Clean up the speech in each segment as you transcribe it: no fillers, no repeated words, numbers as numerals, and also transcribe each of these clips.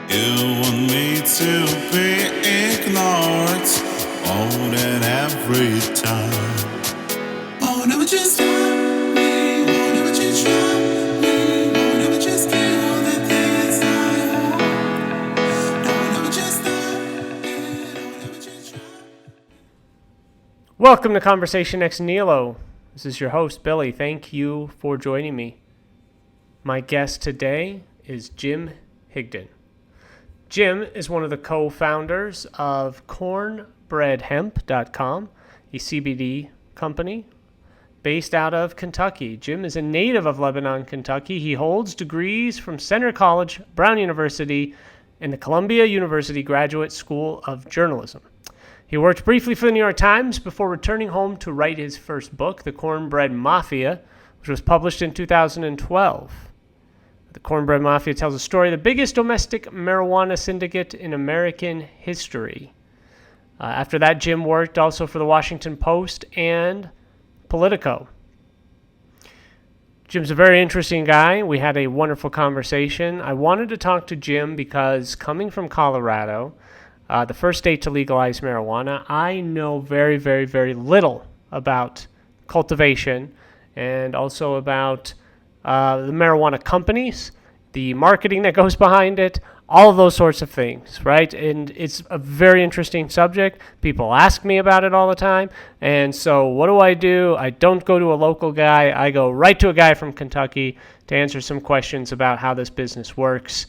You want me to be ignored more than every time. Oh, never just stop me. Oh, never just drop me. Oh, never just kill the things I no, never just stop me. Oh, never just drop. Welcome to Conversation Ex Nihilo. This is your host, Billy. Thank you for joining me. My guest today is Jim Higdon. Jim is one of the co-founders of CornbreadHemp.com, a CBD company based out of Kentucky. Jim is a native of Lebanon, Kentucky. He holds degrees from Centre College, Brown University, and the Columbia University Graduate School of Journalism. He worked briefly for the New York Times before returning home to write his first book, The Cornbread Mafia, which was published in 2012. The Cornbread Mafia tells a story of the biggest domestic marijuana syndicate in American history. After that, Jim worked also for the Washington Post and Politico. Jim's a very interesting guy. We had a wonderful conversation. I wanted to talk to Jim because coming from Colorado, the first state to legalize marijuana, I know very, very, very little about cultivation and also about the marijuana companies, the marketing that goes behind it, all of those sorts of things, right? And it's a very interesting subject. People ask me about it all the time. And so what do? I don't go to a local guy. I go right to a guy from Kentucky to answer some questions about how this business works.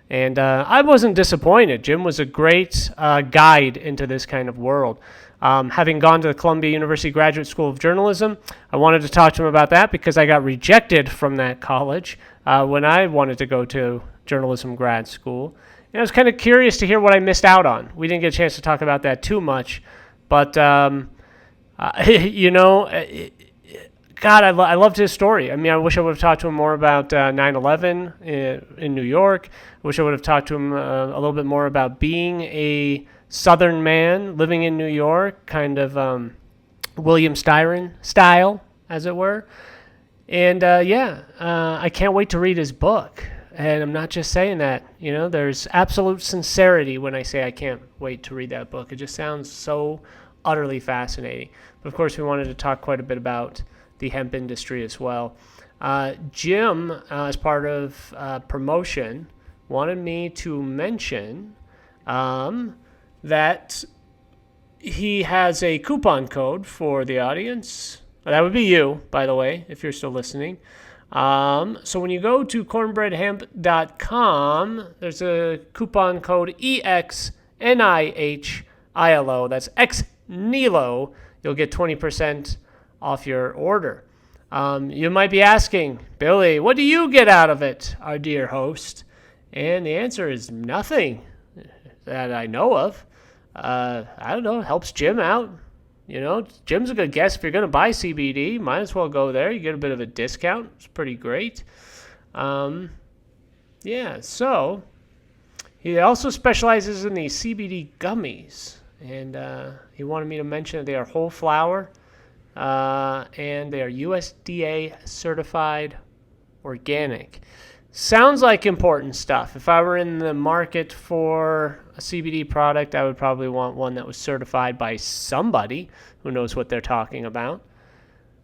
And I wasn't disappointed. Jim was a great guide into this kind of world. Having gone to the Columbia University Graduate School of Journalism, I wanted to talk to him about that because I got rejected from that college when I wanted to go to journalism grad school. And I was kind of curious to hear what I missed out on. We didn't get a chance to talk about that too much, but God, I loved his story. I mean, I wish I would have talked to him more about 9/11 in New York. I wish I would have talked to him a little bit more about being a Southern man living in New York, kind of William Styron style, as it were. And I can't wait to read his book. And I'm not just saying that. You know, there's absolute sincerity when I say I can't wait to read that book. It just sounds so utterly fascinating. But of course, we wanted to talk quite a bit about the hemp industry as well. Jim, as part of promotion, wanted me to mention that he has a coupon code for the audience. That would be you, by the way, if you're still listening. So when you go to cornbreadhemp.com, there's a coupon code EXNIHILO. That's XNILO. You'll get 20% off your order. You might be asking, Billy, what do you get out of it, our dear host? And the answer is nothing that I know of. I don't know, it helps Jim out. You know, Jim's a good guest. If you're going to buy CBD, might as well go there. You get a bit of a discount. It's pretty great. So he also specializes in the CBD gummies. And he wanted me to mention that they are whole flower and they are USDA certified organic. Sounds like important stuff. If I were in the market for a CBD product, I would probably want one that was certified by somebody who knows what they're talking about.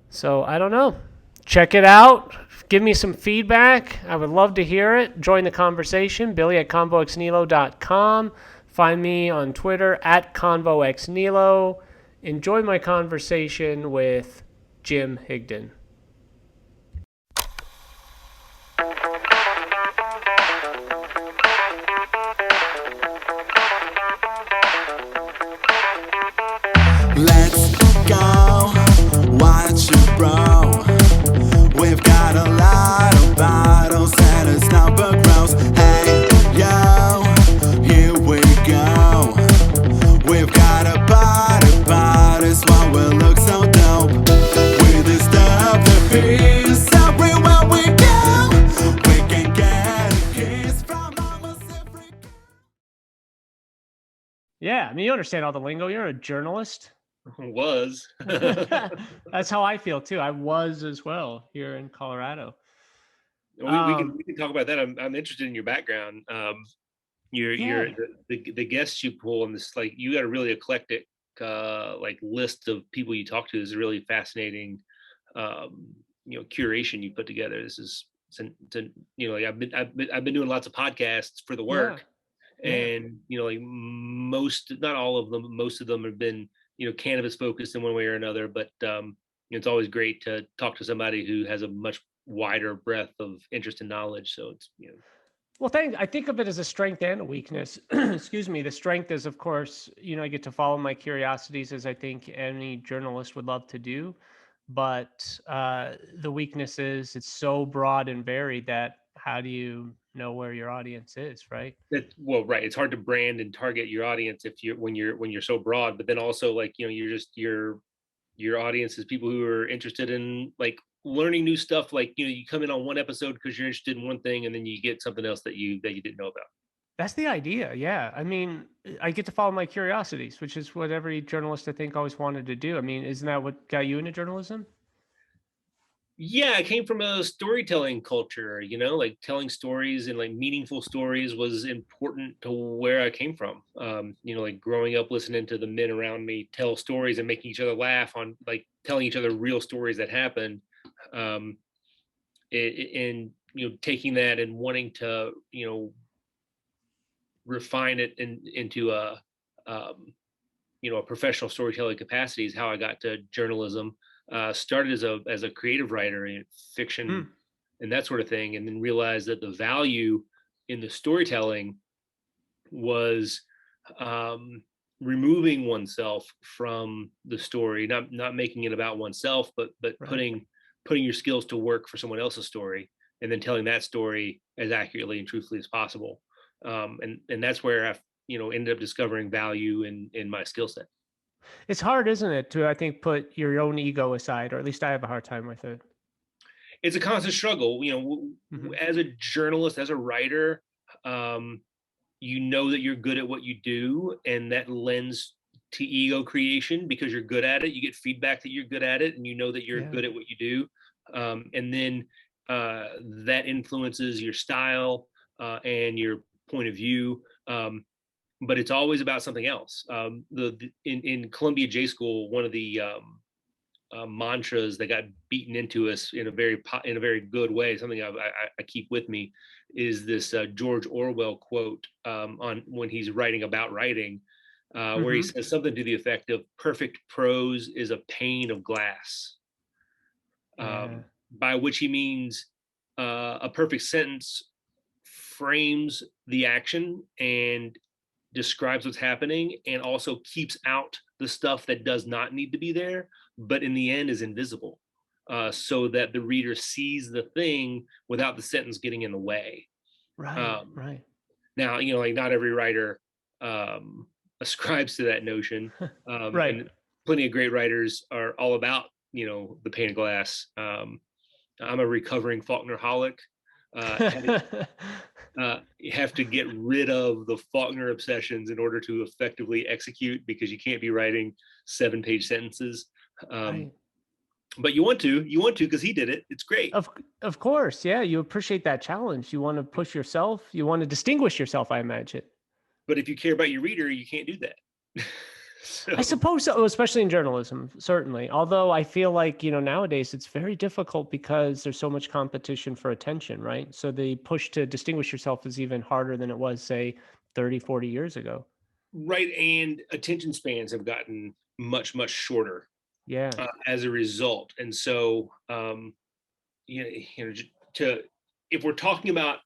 So I don't know. Check it out. Give me some feedback. I would love to hear it. Join the conversation. Billy at convoxnilo.com. Find me on Twitter at convoxnilo. Enjoy my conversation with Jim Higdon. Let's go, watch it roll. We've got a lot of bottles and it's number gross. Hey, yo, here we go. We've got a body's why we look so dope. We disturb the peace everywhere we go. We can get a kiss from almost every. Yeah, I mean, you understand all the lingo. You're a journalist. Was. That's how I feel too. I was as well here in Colorado. We can talk about that. I'm interested in your background. Yeah. The guests you pull and this, like, you got a really eclectic like list of people you talk to. Is a really fascinating curation you put together. This is like I've been doing lots of podcasts for the Yeah. work, Yeah. and like most, not all of them, most of them have been cannabis focused in one way or another. But it's always great to talk to somebody who has a much wider breadth of interest and knowledge. So it's Well, I think of it as a strength and a weakness. Excuse me. The strength is, of course, I get to follow my curiosities as I think any journalist would love to do. But the weakness is it's so broad and varied that how do you know where your audience is, right? that, well, right. It's hard to brand and target your audience if you're when you're so broad. But then also, like, you're just your audience is people who are interested in like learning new stuff. Like, you come in on one episode because you're interested in one thing, and then you get something else that you didn't know about. That's the idea. Yeah. I mean, I get to follow my curiosities, which is what every journalist I think always wanted to do. I mean, isn't that what got you into journalism? Yeah, I came from a storytelling culture, like telling stories and like meaningful stories was important to where I came from. Like growing up listening to the men around me tell stories and making each other laugh on like telling each other real stories that happened. Um, and taking that and wanting to refine it into a professional storytelling capacity is how I got to journalism. Started as a creative writer in fiction Hmm. and that sort of thing, and then realized that the value in the storytelling was um, removing oneself from the story, not making it about oneself, but Right. putting your skills to work for someone else's story, and then telling that story as accurately and truthfully as possible. And that's where I ended up discovering value in my skill set. It's hard, isn't it, to I think put your own ego aside, or at least I have a hard time with it. It's a constant struggle. Hmm. As a journalist, as a writer, um, you know that you're good at what you do, and that lends to ego creation because you're good at it. You get feedback that you're good at it, and you know that you're Yeah. good at what you do. And then that influences your style and your point of view. But it's always about something else. In Columbia J School, one of the mantras that got beaten into us in a very good way, something I keep with me, is this George Orwell quote on when he's writing about writing, where he Hmm. says something to the effect of "Perfect prose is a pane of glass," Yeah. by which he means a perfect sentence frames the action and describes what's happening and also keeps out the stuff that does not need to be there, but in the end is invisible, so that the reader sees the thing without the sentence getting in the way. Right. Um, Right. Now, like not every writer ascribes to that notion, Right. and plenty of great writers are all about the pane of glass. I'm a recovering Faulkner-holic. Having you have to get rid of the Faulkner obsessions in order to effectively execute because you can't be writing 7-page sentences. Um, Right. but you want to because he did it. It's great. Of of course, yeah. You appreciate that challenge. You want to push yourself. You want to distinguish yourself, I imagine. But if you care about your reader, you can't do that. I So suppose so, especially in journalism, certainly. Although I feel like, nowadays it's very difficult because there's so much competition for attention, right? So the push to distinguish yourself is even harder than it was, say, 30, 40 years ago. right, and attention spans have gotten much shorter Yeah. as a result. And so, to if we're talking about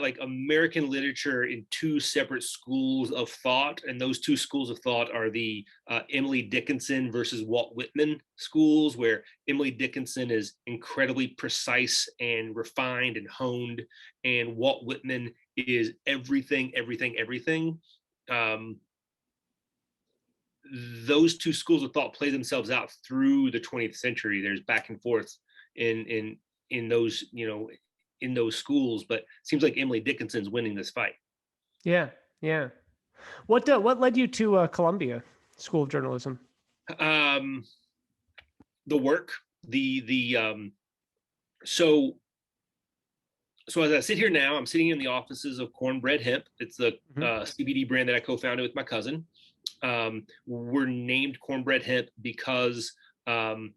like American literature in two separate schools of thought, and those two schools of thought are the Emily Dickinson versus Walt Whitman schools, where Emily Dickinson is incredibly precise and refined and honed, and Walt Whitman is everything, everything, everything. Um, those two schools of thought play themselves out through the 20th century. There's back and forth in in in those in those schools, but it seems like Emily Dickinson's winning this fight. Yeah. Yeah. What led you to Columbia School of Journalism? Um, the work, the so So as I sit here now, I'm sitting in the offices of Cornbread Hemp. It's the Hmm. CBD brand that I co-founded with my cousin. We're named Cornbread Hemp because um,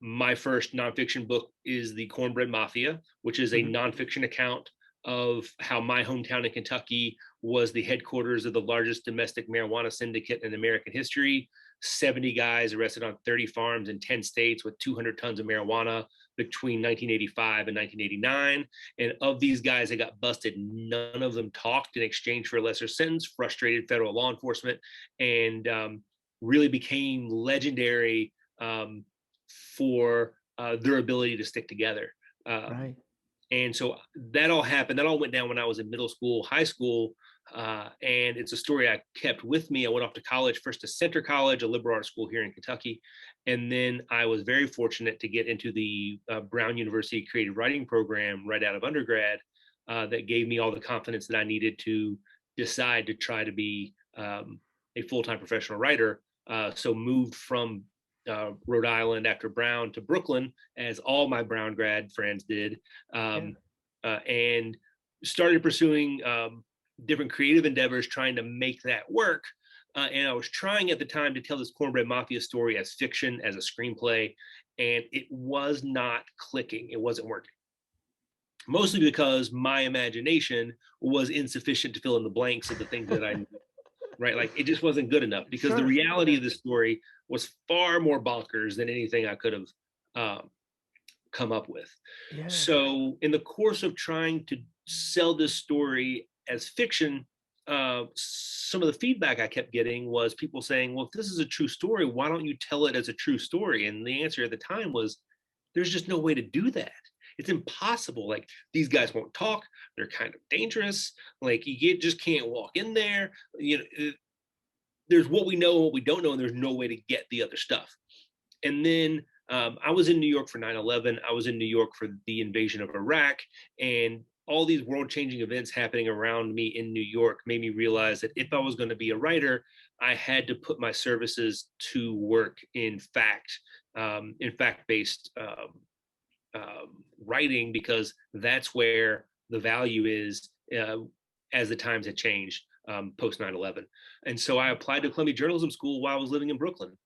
my first nonfiction book is the Cornbread Mafia, which is a Hmm. nonfiction account of how my hometown in Kentucky was the headquarters of the largest domestic marijuana syndicate in American history. 70 guys arrested on 30 farms in 10 states with 200 tons of marijuana between 1985 and 1989. And of these guys that got busted, none of them talked in exchange for a lesser sentence, frustrated federal law enforcement, and really became legendary for their ability to stick together. Um, Right. and so that all happened. That all went down when I was in middle school, high school. And it's a story I kept with me. I went off to college, first to Center College, a liberal arts school here in Kentucky. And then I was very fortunate to get into the Brown University creative writing program right out of undergrad that gave me all the confidence that I needed to decide to try to be a full-time professional writer. So moved from Rhode Island after Brown to Brooklyn, as all my Brown grad friends did, Yeah. and started pursuing different creative endeavors, trying to make that work. And I was trying at the time to tell this Cornbread Mafia story as fiction, as a screenplay, and it was not clicking. It wasn't working. Mostly because my imagination was insufficient to fill in the blanks of the things that I knew, right? Like it just wasn't good enough because the Sure. reality Yeah. of the story was far more bonkers than anything I could have come up with. Yeah. So, in the course of trying to sell this story as fiction, some of the feedback I kept getting was people saying, well, if this is a true story, why don't you tell it as a true story? And the answer at the time was, there's just no way to do that. It's impossible. Like these guys won't talk. They're kind of dangerous. Like just can't walk in there. There's what we know and what we don't know, and there's no way to get the other stuff. And then I was in New York for 9/11. I was in New York for the invasion of Iraq. And all these world changing events happening around me in New York made me realize that if I was going to be a writer, I had to put my services to work in fact based writing, because that's where the value is as the times had changed post 9/11. And so I applied to Columbia Journalism School while I was living in Brooklyn.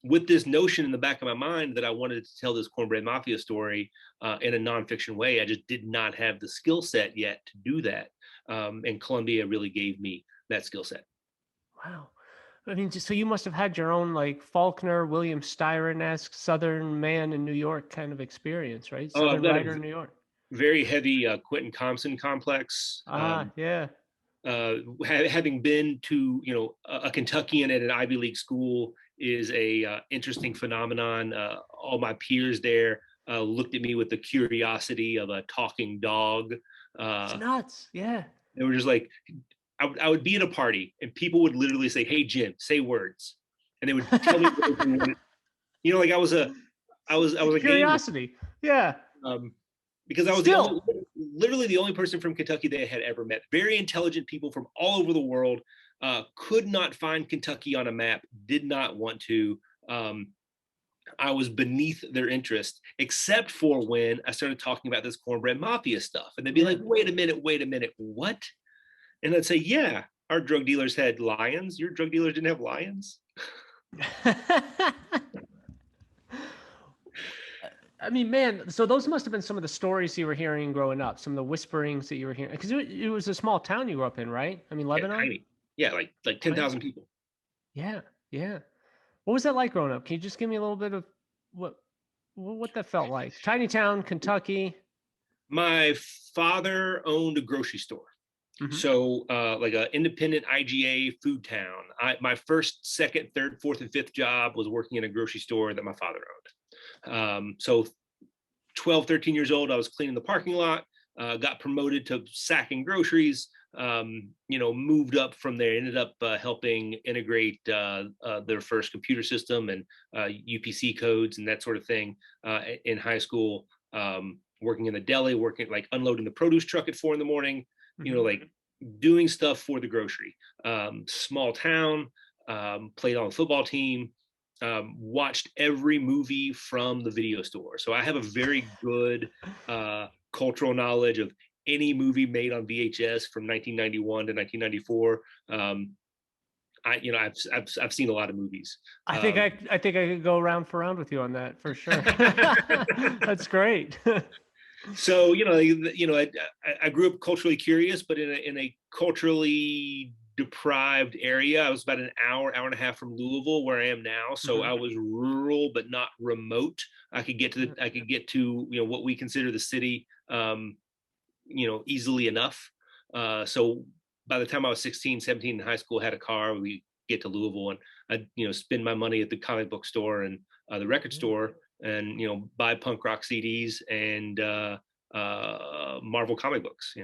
With this notion in the back of my mind that I wanted to tell this Cornbread Mafia story in a nonfiction way. I just did not have the skill set yet to do that. And Columbia really gave me that skill set. Wow. I mean, so you must have had your own like Faulkner, William Styron-esque Southern man in New York kind of experience, right? Oh, I've Southern got writer a in New York. very heavy Quentin Compson complex. Ah, yeah. Having been to a Kentuckian at an Ivy League school is a interesting phenomenon. All my peers there looked at me with the curiosity of a talking dog. It's Uh, nuts. Yeah. they were just like, I would be at a party and people would literally say, "Hey Jim, say words," and they would tell me words like I was a game Curiosity. Yeah. um, because I was Still. literally the only person from Kentucky they had ever met. Very intelligent people from all over the world, could not find Kentucky on a map, did not want to. Um, I was beneath their interest, except for when I started talking about this Cornbread Mafia stuff. And they'd be Yeah. like, wait a minute, what? And I'd say, yeah, our drug dealers had lions. Your drug dealers didn't have lions. I mean, man, so those must have been some of the stories you were hearing growing up, some of the whisperings that you were hearing. Because it was a small town you grew up in, right? I mean, Yeah, Lebanon? tiny. Yeah, like Tiny. 10,000 people. Yeah, yeah. What was that like growing up? Can you just give me a little bit of what what that felt like? Tiny town, Kentucky. My father owned a grocery store. Hmm. So, like an independent IGA food town. My first, second, third, fourth, and fifth job was working in a grocery store that my father owned. So 12, 13 years old, I was cleaning the parking lot, got promoted to sacking groceries, moved up from there, ended up helping integrate their first computer system and UPC codes and that sort of thing in high school, working in the deli, working like unloading the produce truck at 4 a.m, Hmm. like doing stuff for the grocery. Small town, played on the football team, watched every movie from the video store. So I have a very good cultural knowledge of any movie made on VHS from 1991 to 1994. I've seen a lot of movies. I think I think I could go round for round with you on that for sure. That's great. So I grew up culturally curious, but in a culturally deprived area. I was about an hour and a half from Louisville, where I am now. So I was rural but not remote. I could get to what we consider the city, easily enough. So by the time I was 16, 17 in high school, I had a car. We get to Louisville, and I'd spend my money at the comic book store and the record store, and buy punk rock CDs and Marvel comic books.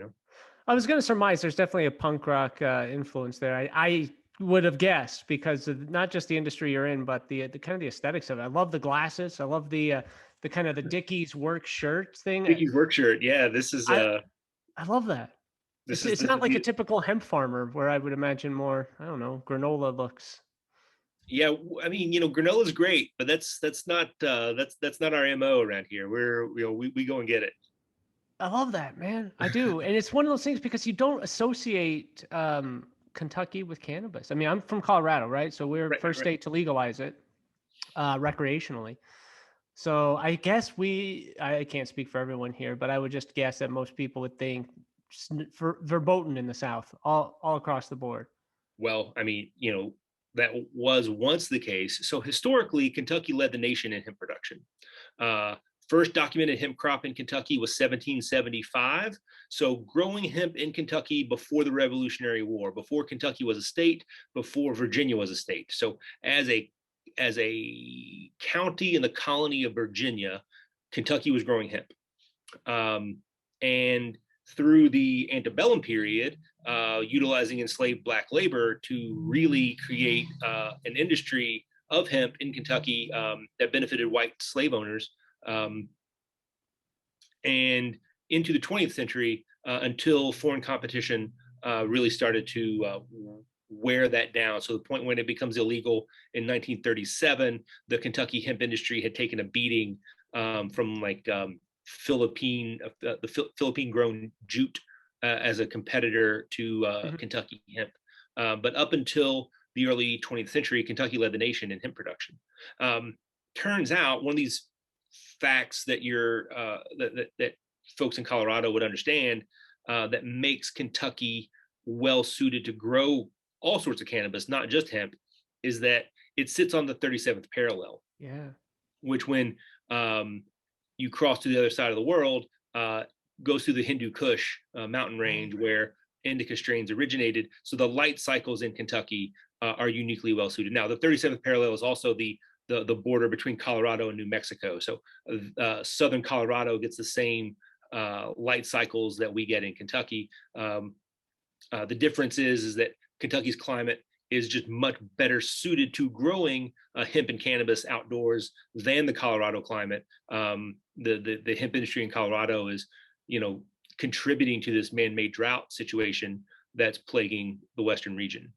I was going to surmise there's definitely a punk rock influence there. I would have guessed, because of not just the industry you're in, but the kind of the aesthetics of it. I love the glasses. I love the kind of the Dickies work shirt thing. Dickies work shirt. Yeah, this is. I love that. It's not like a typical hemp farmer where I would imagine more, I don't know, granola looks. Yeah, I mean, granola is great, but that's not our MO around here. We go and get it. I love that, man. I do. And it's one of those things, because you don't associate Kentucky with cannabis. I mean, I'm from Colorado, right? So we're first state to legalize it recreationally. So I guess I can't speak for everyone here, but I would just guess that most people would think verboten in the South, all across the board. Well, I mean, that was once the case. So historically, Kentucky led the nation in hemp production. First documented hemp crop in Kentucky was 1775. So growing hemp in Kentucky before the Revolutionary War, before Kentucky was a state, before Virginia was a state. So as a county in the colony of Virginia, Kentucky was growing hemp. And through the antebellum period, utilizing enslaved Black labor to really create an industry of hemp in Kentucky that benefited white slave owners. And into the 20th century, until foreign competition really started to wear that down. So the point when it becomes illegal in 1937, the Kentucky hemp industry had taken a beating from Philippine grown jute as a competitor to Kentucky hemp. But up until the early 20th century, Kentucky led the nation in hemp production. Turns out, one of these facts that that folks in Colorado would understand, that makes Kentucky well suited to grow all sorts of cannabis, not just hemp, is that it sits on the 37th parallel. Yeah. Which, when you cross to the other side of the world, goes through the Hindu Kush mountain range where indica strains originated. So the light cycles in Kentucky are uniquely well suited. Now, the 37th parallel is also the border between Colorado and New Mexico. So southern Colorado gets the same light cycles that we get in Kentucky. The difference is that Kentucky's climate is just much better suited to growing hemp and cannabis outdoors than the Colorado climate. The hemp industry in Colorado is, contributing to this man-made drought situation that's plaguing the Western region.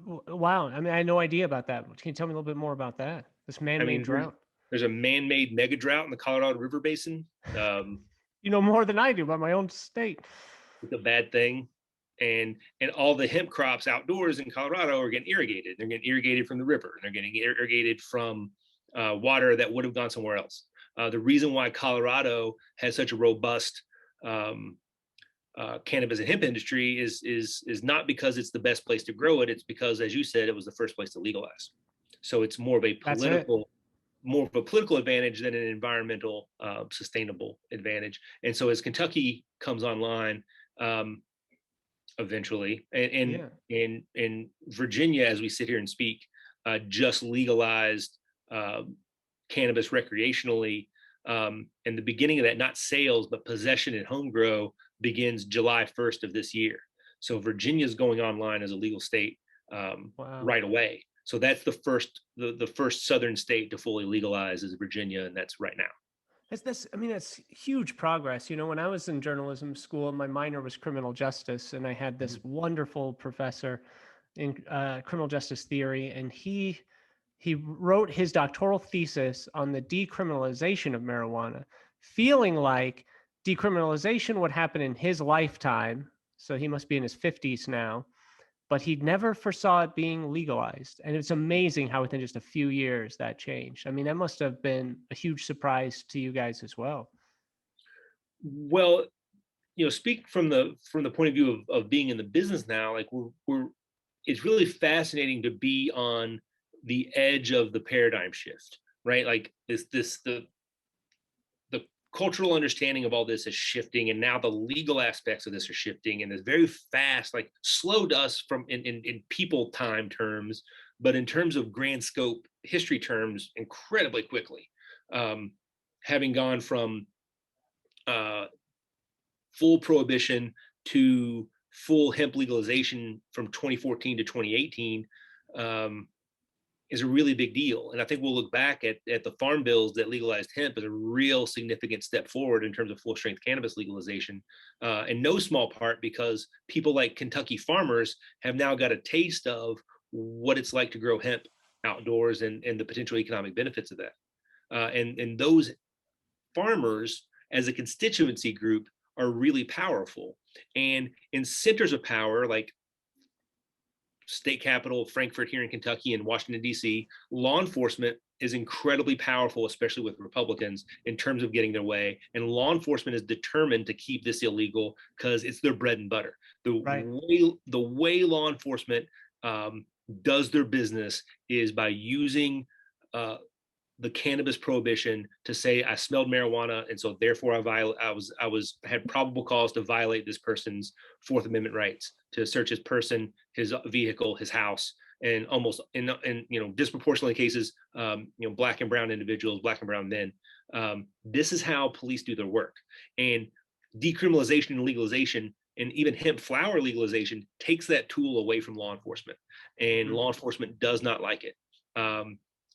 Wow. I mean, I had no idea about that. Can you tell me a little bit more about that? This man-made drought. There's a man-made mega drought in the Colorado River Basin. You know more than I do about my own state. It's a bad thing. And all the hemp crops outdoors in Colorado are getting irrigated. They're getting irrigated from the river, and they're getting irrigated from water that would have gone somewhere else. The reason why Colorado has such a robust cannabis and hemp industry is not because it's the best place to grow it. It's because, as you said, it was the first place to legalize. So it's more of a political advantage than an environmental sustainable advantage. And so as Kentucky comes online, eventually, and Virginia, as we sit here and speak, just legalized cannabis recreationally, and the beginning of that, not sales but possession and home grow, begins July 1st of this year. So Virginia is going online as a legal state right away. So that's the first southern state to fully legalize is Virginia, and that's right now. That's huge progress. When I was in journalism school, my minor was criminal justice, and I had this wonderful professor in criminal justice theory, and he wrote his doctoral thesis on the decriminalization of marijuana. feeling like decriminalization would happen in his lifetime. So he must be in his 50s now, but he never foresaw it being legalized. And it's amazing how within just a few years that changed. I mean, that must have been a huge surprise to you guys as well. Well, speak from the point of view of being in the business now, like we're it's really fascinating to be on the edge of the paradigm shift, right? Like the cultural understanding of all this is shifting, and now the legal aspects of this are shifting, and it's very fast, like slowed us from in people time terms, but in terms of grand scope history terms, incredibly quickly. Having gone from full prohibition to full hemp legalization from 2014 to 2018 is a really big deal. And I think we'll look back at the farm bills that legalized hemp as a real significant step forward in terms of full strength cannabis legalization, in no small part because people like Kentucky farmers have now got a taste of what it's like to grow hemp outdoors and the potential economic benefits of that. And those farmers as a constituency group are really powerful. And in centers of power, like state capital, Frankfurt here in Kentucky and Washington, D.C., law enforcement is incredibly powerful, especially with Republicans, in terms of getting their way. And law enforcement is determined to keep this illegal because it's their bread and butter. The way law enforcement does their business is by using the cannabis prohibition to say I smelled marijuana, and so therefore I had probable cause to violate this person's Fourth Amendment rights to search his person, his vehicle, his house, and almost in disproportionately cases, black and brown individuals, black and brown men. This is how police do their work, and decriminalization and legalization, and even hemp flower legalization takes that tool away from law enforcement, and law enforcement does not like it.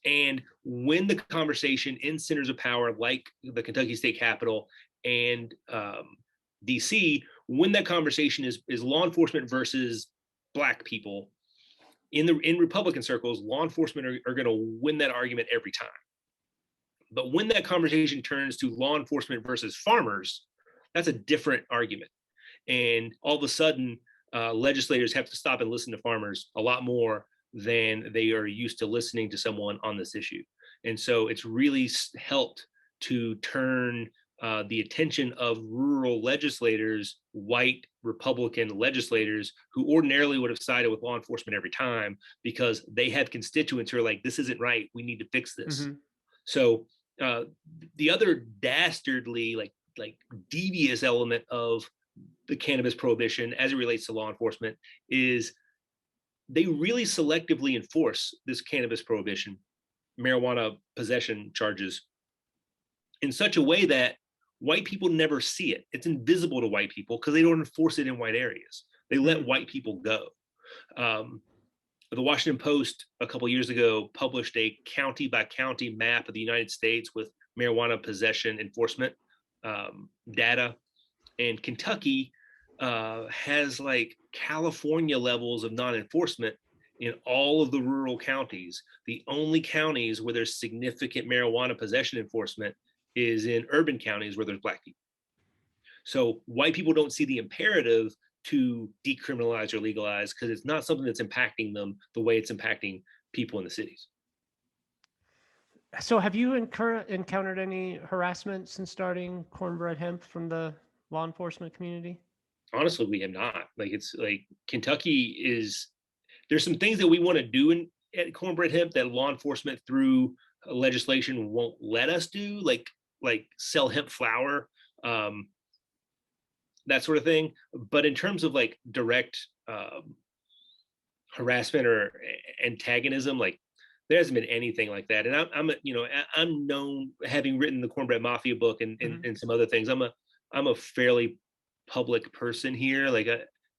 And when the conversation in centers of power like the Kentucky State Capitol and DC, when that conversation is law enforcement versus black people, in Republican circles, law enforcement are going to win that argument every time. But when that conversation turns to law enforcement versus farmers, that's a different argument. And all of a sudden, legislators have to stop and listen to farmers a lot more than they are used to listening to someone on this issue. And so it's really helped to turn the attention of rural legislators, white Republican legislators, who ordinarily would have sided with law enforcement every time because they have constituents who are like, this isn't right, we need to fix this. Mm-hmm. So the other dastardly, like devious element of the cannabis prohibition as it relates to law enforcement is they really selectively enforce this cannabis prohibition, marijuana possession charges, in such a way that white people never see it. It's invisible to white people because they don't enforce it in white areas. They let white people go. The Washington Post a couple of years ago published a county by county map of the United States with marijuana possession enforcement data. And Kentucky has like California levels of non-enforcement in all of the rural counties. The only counties where there's significant marijuana possession enforcement is in urban counties where there's black people. So white people don't see the imperative to decriminalize or legalize because it's not something that's impacting them the way it's impacting people in the cities. So have you encountered any harassment since starting Cornbread Hemp from the law enforcement community? Honestly, we have not. Like, it's like Kentucky is, there's some things that we want to do at Cornbread Hemp that law enforcement through legislation won't let us do, like sell hemp flour, that sort of thing. But in terms of like direct harassment or antagonism, like there hasn't been anything like that. And I'm known, having written the Cornbread Mafia book and some other things. I'm a fairly public person here. Like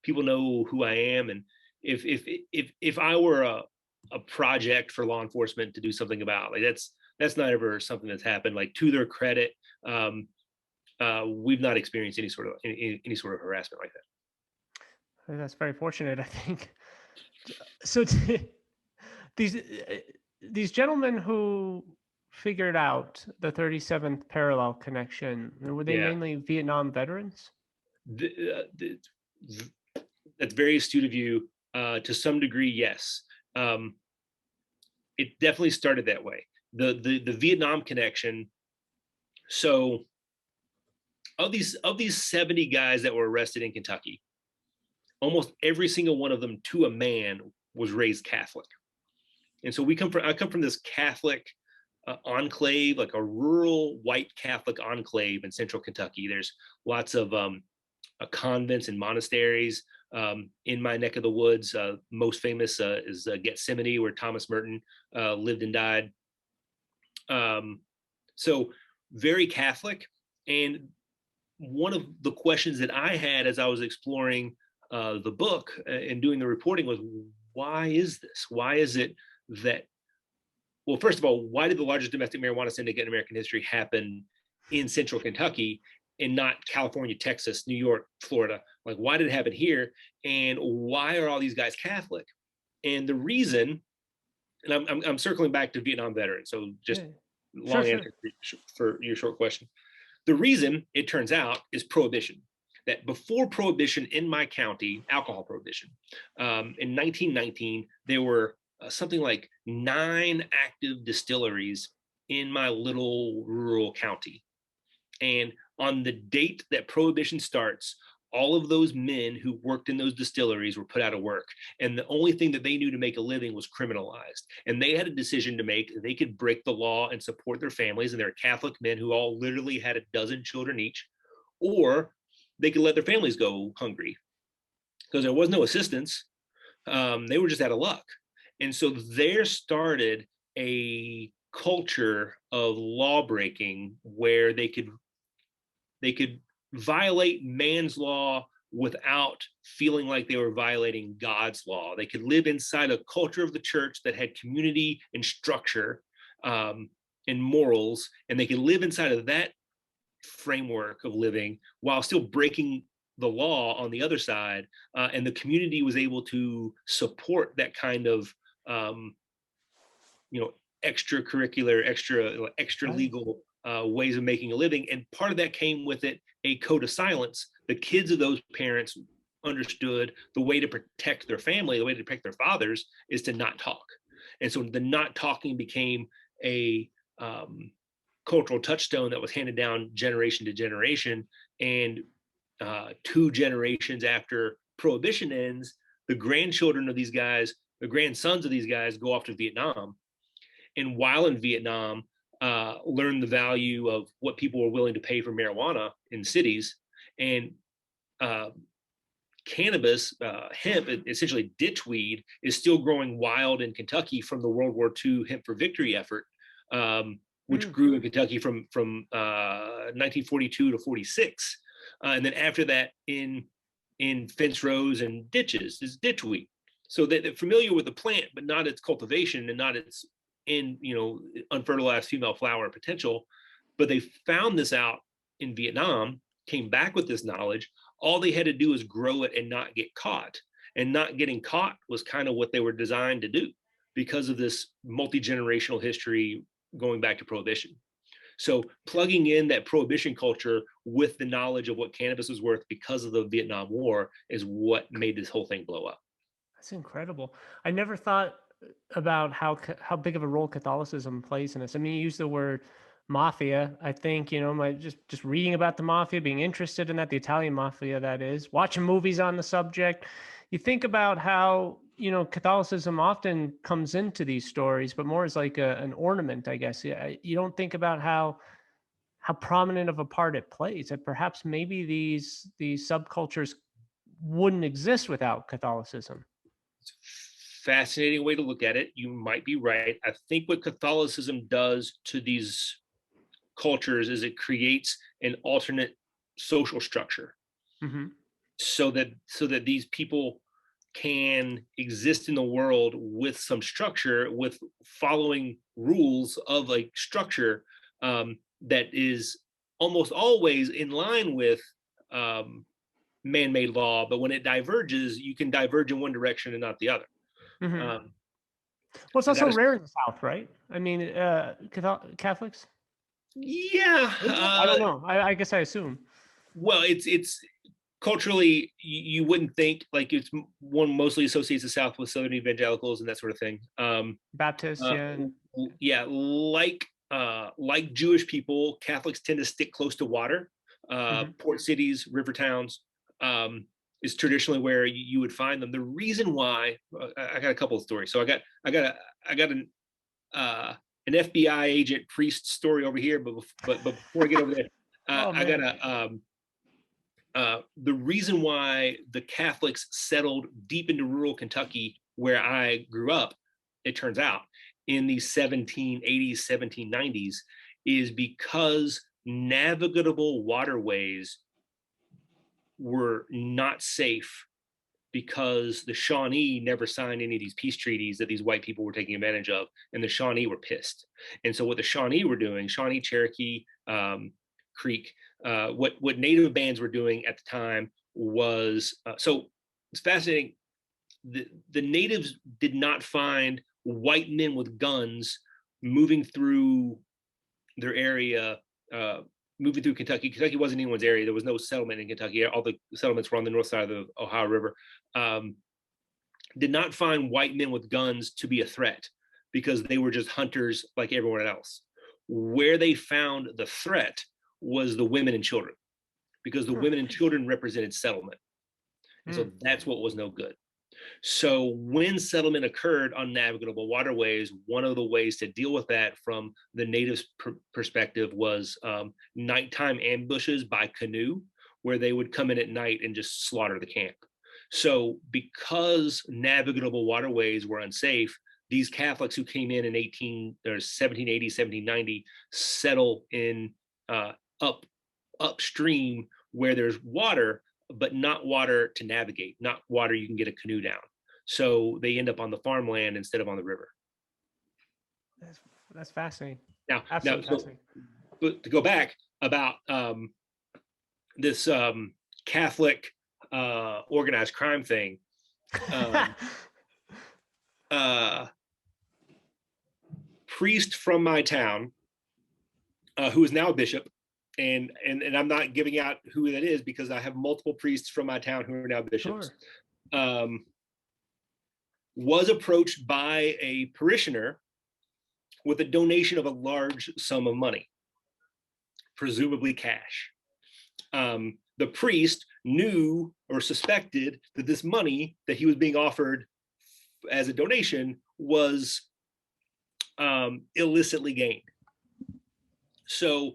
people know who I am, and if I were a project for law enforcement to do something about, like that's not ever something that's happened. Like, to their credit, we've not experienced any sort of harassment like that. That's very fortunate, I think. So these gentlemen who figured out the 37th parallel connection? Were they Yeah. mainly Vietnam veterans? That's very astute of you. To some degree, yes. Um, it definitely started that way. The Vietnam connection. So of these 70 guys that were arrested in Kentucky, almost every single one of them, to a man, was raised Catholic. And so I come from this Catholic enclave, like a rural white Catholic enclave in central Kentucky. There's lots of convents and monasteries in my neck of the woods. Most famous is Gethsemane, where Thomas Merton lived and died. So very Catholic. And one of the questions that I had as I was exploring the book and doing the reporting was, why is this? Why is it that, well, first of all, why did the largest domestic marijuana syndicate in American history happen in central Kentucky and not California, Texas, New York, Florida? Like, why did it happen here? And why are all these guys Catholic? And the reason, and I'm circling back to Vietnam veterans, so just long answer for your short question. The reason, it turns out, is prohibition. That before prohibition in my county, alcohol prohibition, in 1919, there were something like 9 active distilleries in my little rural county. And on the date that prohibition starts, all of those men who worked in those distilleries were put out of work. And the only thing that they knew to make a living was criminalized. And they had a decision to make. They could break the law and support their families. And they're Catholic men who all literally had a dozen children each, or they could let their families go hungry because there was no assistance. They were just out of luck. And so there started a culture of law breaking where they could violate man's law without feeling like they were violating God's law. They could live inside a culture of the church that had community and structure and morals, and they could live inside of that framework of living while still breaking the law on the other side. And the community was able to support that kind of extracurricular, extra legal ways of making a living. And part of that came with it a code of silence. The kids of those parents understood the way to protect their family, the way to protect their fathers, is to not talk. And so the not talking became a cultural touchstone that was handed down generation to generation. And 2 generations after prohibition ends, the grandchildren of these guys, the grandsons of these guys, go off to Vietnam. And while in Vietnam, learn the value of what people were willing to pay for marijuana in cities. And cannabis, hemp, essentially ditchweed, is still growing wild in Kentucky from the World War II Hemp for Victory effort, which grew in Kentucky from 1942 to 46. And then after that, in fence rows and ditches, is ditchweed. So they're familiar with the plant, but not its cultivation and not its unfertilized female flower potential. But they found this out in Vietnam, came back with this knowledge. All they had to do is grow it and not get caught. And not getting caught was kind of what they were designed to do because of this multi-generational history going back to prohibition. So plugging in that prohibition culture with the knowledge of what cannabis was worth because of the Vietnam War is what made this whole thing blow up. That's incredible. I never thought about how big of a role Catholicism plays in this. I mean, you use the word mafia. I think, my just reading about the mafia, being interested in that, the Italian mafia, that is, watching movies on the subject. You think about how, Catholicism often comes into these stories, but more as like an ornament, I guess. You don't think about how prominent of a part it plays. That perhaps maybe these subcultures wouldn't exist without Catholicism. Fascinating way to look at it. You might be right. I think what Catholicism does to these cultures is it creates an alternate social structure, so that these people can exist in the world with some structure, with following rules of a structure that is almost always in line with man-made law. But when it diverges, you can diverge in one direction and not the other. Well, it's I also got to, rare in the South, right? I mean, Catholics. yeah. Is it? I don't know. I guess I assume Well, it's culturally you wouldn't think, like, it's one mostly associates the South with Southern evangelicals and that sort of thing. Baptist. Yeah. Yeah, like Jewish people, Catholics tend to stick close to water. Hmm. Port cities, river towns, is traditionally where you would find them. The reason why, I got a couple of stories. So I got an FBI agent priest story over here, but before I get over there, Oh I got man. the reason why the Catholics settled deep into rural Kentucky, where I grew up, it turns out, in the 1780s, 1790s, is because navigable waterways were not safe, because the Shawnee never signed any of these peace treaties that these white people were taking advantage of, and the Shawnee were pissed. And so what the Shawnee were doing, Shawnee, Cherokee, Creek, what Native bands were doing at the time was, so it's fascinating. The natives did not find white men with guns moving through their area, uh, moving through Kentucky. Kentucky wasn't anyone's area. There was no settlement in Kentucky. All the settlements were on the north side of the Ohio River. Um, did not find white men with guns to be a threat, because they were just hunters like everyone else. Where they found the threat was the women and children, because the Hmm. women and children represented settlement. And Hmm. so that's what was no good. So when settlement occurred on navigable waterways, one of the ways to deal with that from the natives' perspective was nighttime ambushes by canoe, where they would come in at night and just slaughter the camp. So because navigable waterways were unsafe, these Catholics who came in 1780, 1790 settle in up upstream where there's water, but not water to navigate, not water you can get a canoe down. So they end up on the farmland instead of on the river. That's fascinating. Now, Absolutely so fascinating. but to go back about this Catholic organized crime thing, um, uh, priest from my town, who is now a bishop, and I'm not giving out who that is because I have multiple priests from my town who are now bishops. Sure. Was approached by a parishioner with a donation of a large sum of money, presumably cash. The priest knew or suspected that this money that he was being offered as a donation was illicitly gained. So,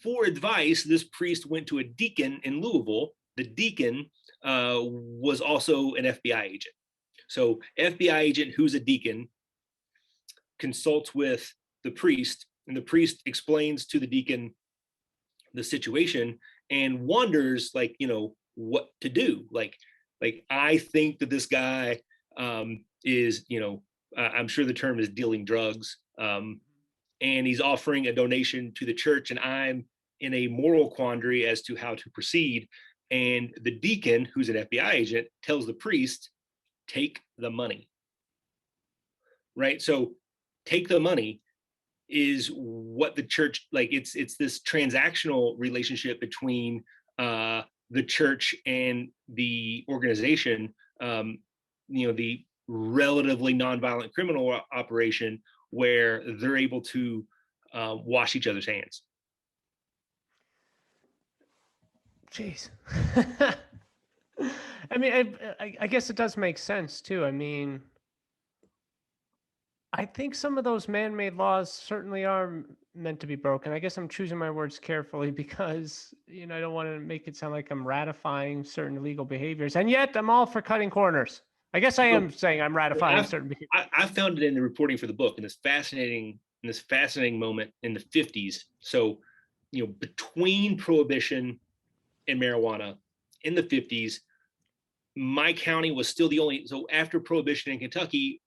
for advice, this priest went to a deacon in Louisville. The deacon was also an FBI agent. So, FBI agent who's a deacon consults with the priest, and the priest explains to the deacon the situation and wonders, like, what to do. Like I think that this guy is, I'm sure the term is dealing drugs, and he's offering a donation to the church, and I'm in a moral quandary as to how to proceed. And the deacon, who's an FBI agent, tells the priest, take the money. Right? So take the money is what the church, like, it's this transactional relationship between the church and the organization, the relatively nonviolent criminal operation, where they're able to wash each other's hands. Jeez. I mean, I guess it does make sense too. I mean, I think some of those man-made laws certainly are meant to be broken. I guess I'm choosing my words carefully because, I don't want to make it sound like I'm ratifying certain illegal behaviors. And yet I'm all for cutting corners. I guess I am saying I'm ratifying certain behaviors. I found it in the reporting for the book in this fascinating moment in the 50s. So, between prohibition and marijuana in the 50s, my county was still the only. So after prohibition in Kentucky,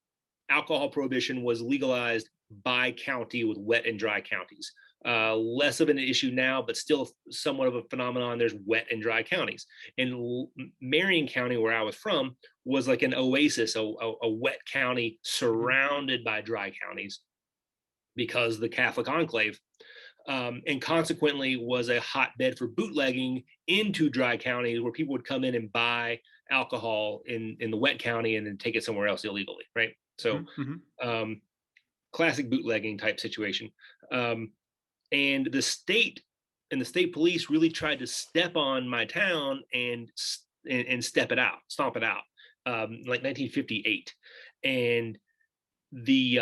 alcohol prohibition was legalized by county with wet and dry counties. Less of an issue now, but still somewhat of a phenomenon. There's wet and dry counties. And Marion County, where I was from, was like an oasis, a wet county surrounded by dry counties because the Catholic enclave, and consequently was a hotbed for bootlegging into dry counties where people would come in and buy alcohol in the wet county and then take it somewhere else illegally, right? So classic bootlegging type situation. And the state police really tried to step on my town and step it out, stomp it out, like 1958. And the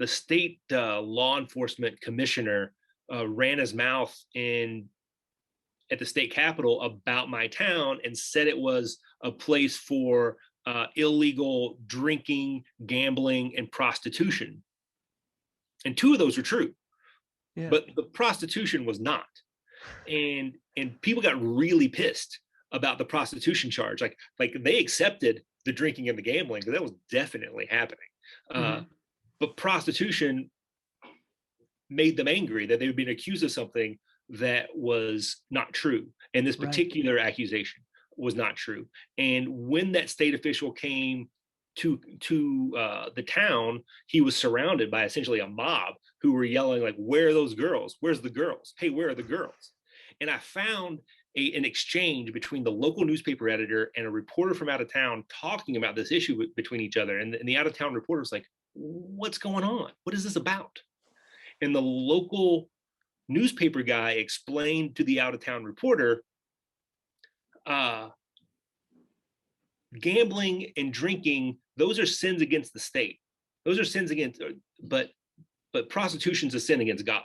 state law enforcement commissioner ran his mouth at the state capitol about my town and said it was a place for illegal drinking, gambling, and prostitution. And two of those were true, but the prostitution was not. And people got really pissed about the prostitution charge. Like they accepted the drinking and the gambling because that was definitely happening. But prostitution made them angry that they were being accused of something that was not true. And this particular accusation was not true. And when that state official came to the town, he was surrounded by essentially a mob who were yelling like, "Where are those girls? Where's the girls? Hey, where are the girls?" And I found an exchange between the local newspaper editor and a reporter from out of town talking about this issue between each other. And the out of town reporter was like, "What's going on? What is this about?" And the local newspaper guy explained to the out of town reporter, gambling and drinking, those are sins against the state. Those are sins against, but prostitution's a sin against God.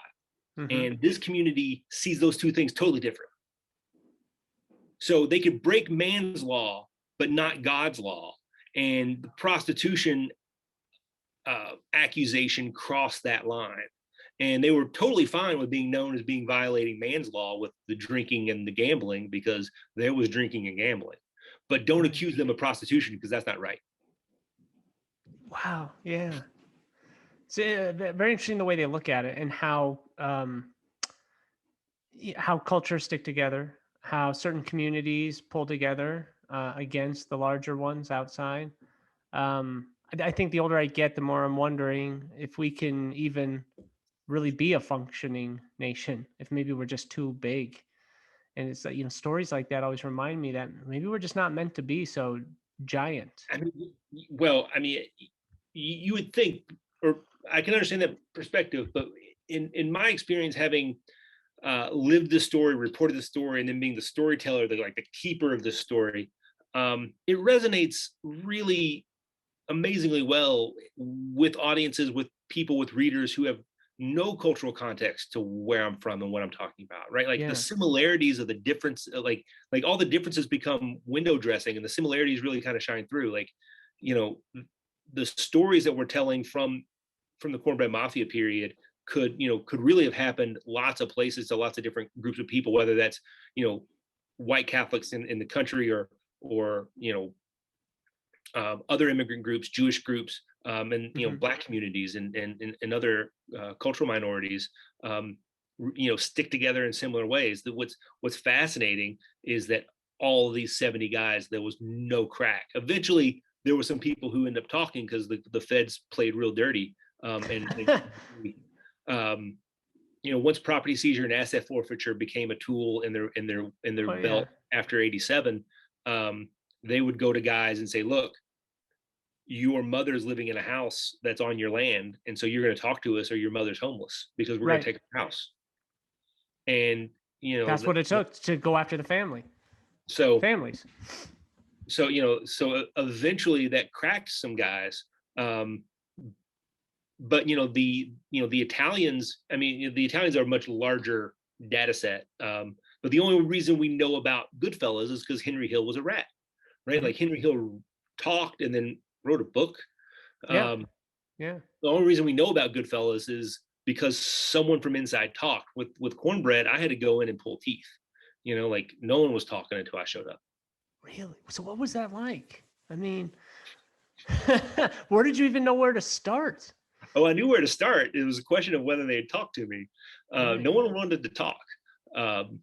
And this community sees those two things totally different. So they could break man's law, but not God's law. And the prostitution accusation crossed that line. And they were totally fine with being known as being violating man's law with the drinking and the gambling because there was drinking and gambling. But don't accuse them of prostitution because that's not right. Wow. Yeah. It's very interesting the way they look at it and how cultures stick together, how certain communities pull together against the larger ones outside. I think the older I get, the more I'm wondering if we can even really be a functioning nation, if maybe we're just too big. And it's like, stories like that always remind me that maybe we're just not meant to be so giant. You would think, or I can understand that perspective, but in my experience, having lived the story, reported the story, and then being the storyteller, the keeper of the story, it resonates really amazingly well with audiences, with people, with readers who have no cultural context to where I'm from and what I'm talking about, right? The similarities of the difference, like all the differences become window dressing, and the similarities really kind of shine through. The stories that we're telling from the Cornbread Mafia period could really have happened lots of places to lots of different groups of people, whether that's white Catholics in the country or other immigrant groups, Jewish groups, and Black communities and other cultural minorities, stick together in similar ways. That what's fascinating is that all of these 70 guys, there was no crack. Eventually, there were some people who ended up talking because the feds played real dirty. Once property seizure and asset forfeiture became a tool in their belt after '87, they would go to guys and say, "Look, your mother's living in a house that's on your land, and so you're going to talk to us, or your mother's homeless because we're going to take her house." And that's what it took to go after the families. So eventually that cracked some guys. But the Italians, the Italians are a much larger data set. But the only reason we know about Goodfellas is because Henry Hill was a rat, right? Like Henry Hill talked and then wrote a book. The only reason we know about Goodfellas is because someone from inside talked. With Cornbread, I had to go in and pull teeth. No one was talking until I showed up. Really? So what was that like? Where did you even know where to start? Oh, I knew where to start. It was a question of whether they had talked to me. Right. No one wanted to talk. Um,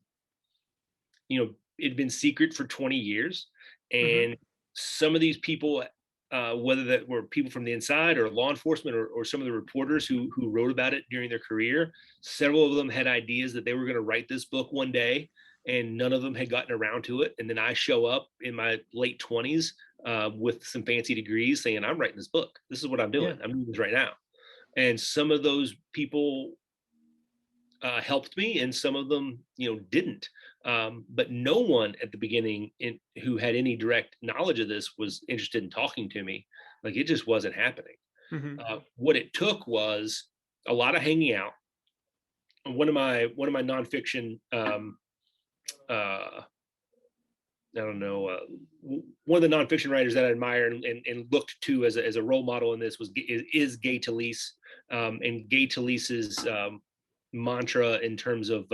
it'd been secret for 20 years. Mm-hmm. And some of these people, whether that were people from the inside or law enforcement or some of the reporters who wrote about it during their career, several of them had ideas that they were going to write this book one day, and none of them had gotten around to it. And then I show up in my late 20s with some fancy degrees saying, I'm writing this book. This is what I'm doing. Yeah. I'm doing this right now. And some of those people helped me, and some of them, didn't. But no one at the beginning who had any direct knowledge of this was interested in talking to me. Like, it just wasn't happening. Mm-hmm. What it took was a lot of hanging out. One of my nonfiction, I don't know, one of the nonfiction writers that I admire and looked to as a role model in this is Gay Talese, and Gay Talese's mantra in terms of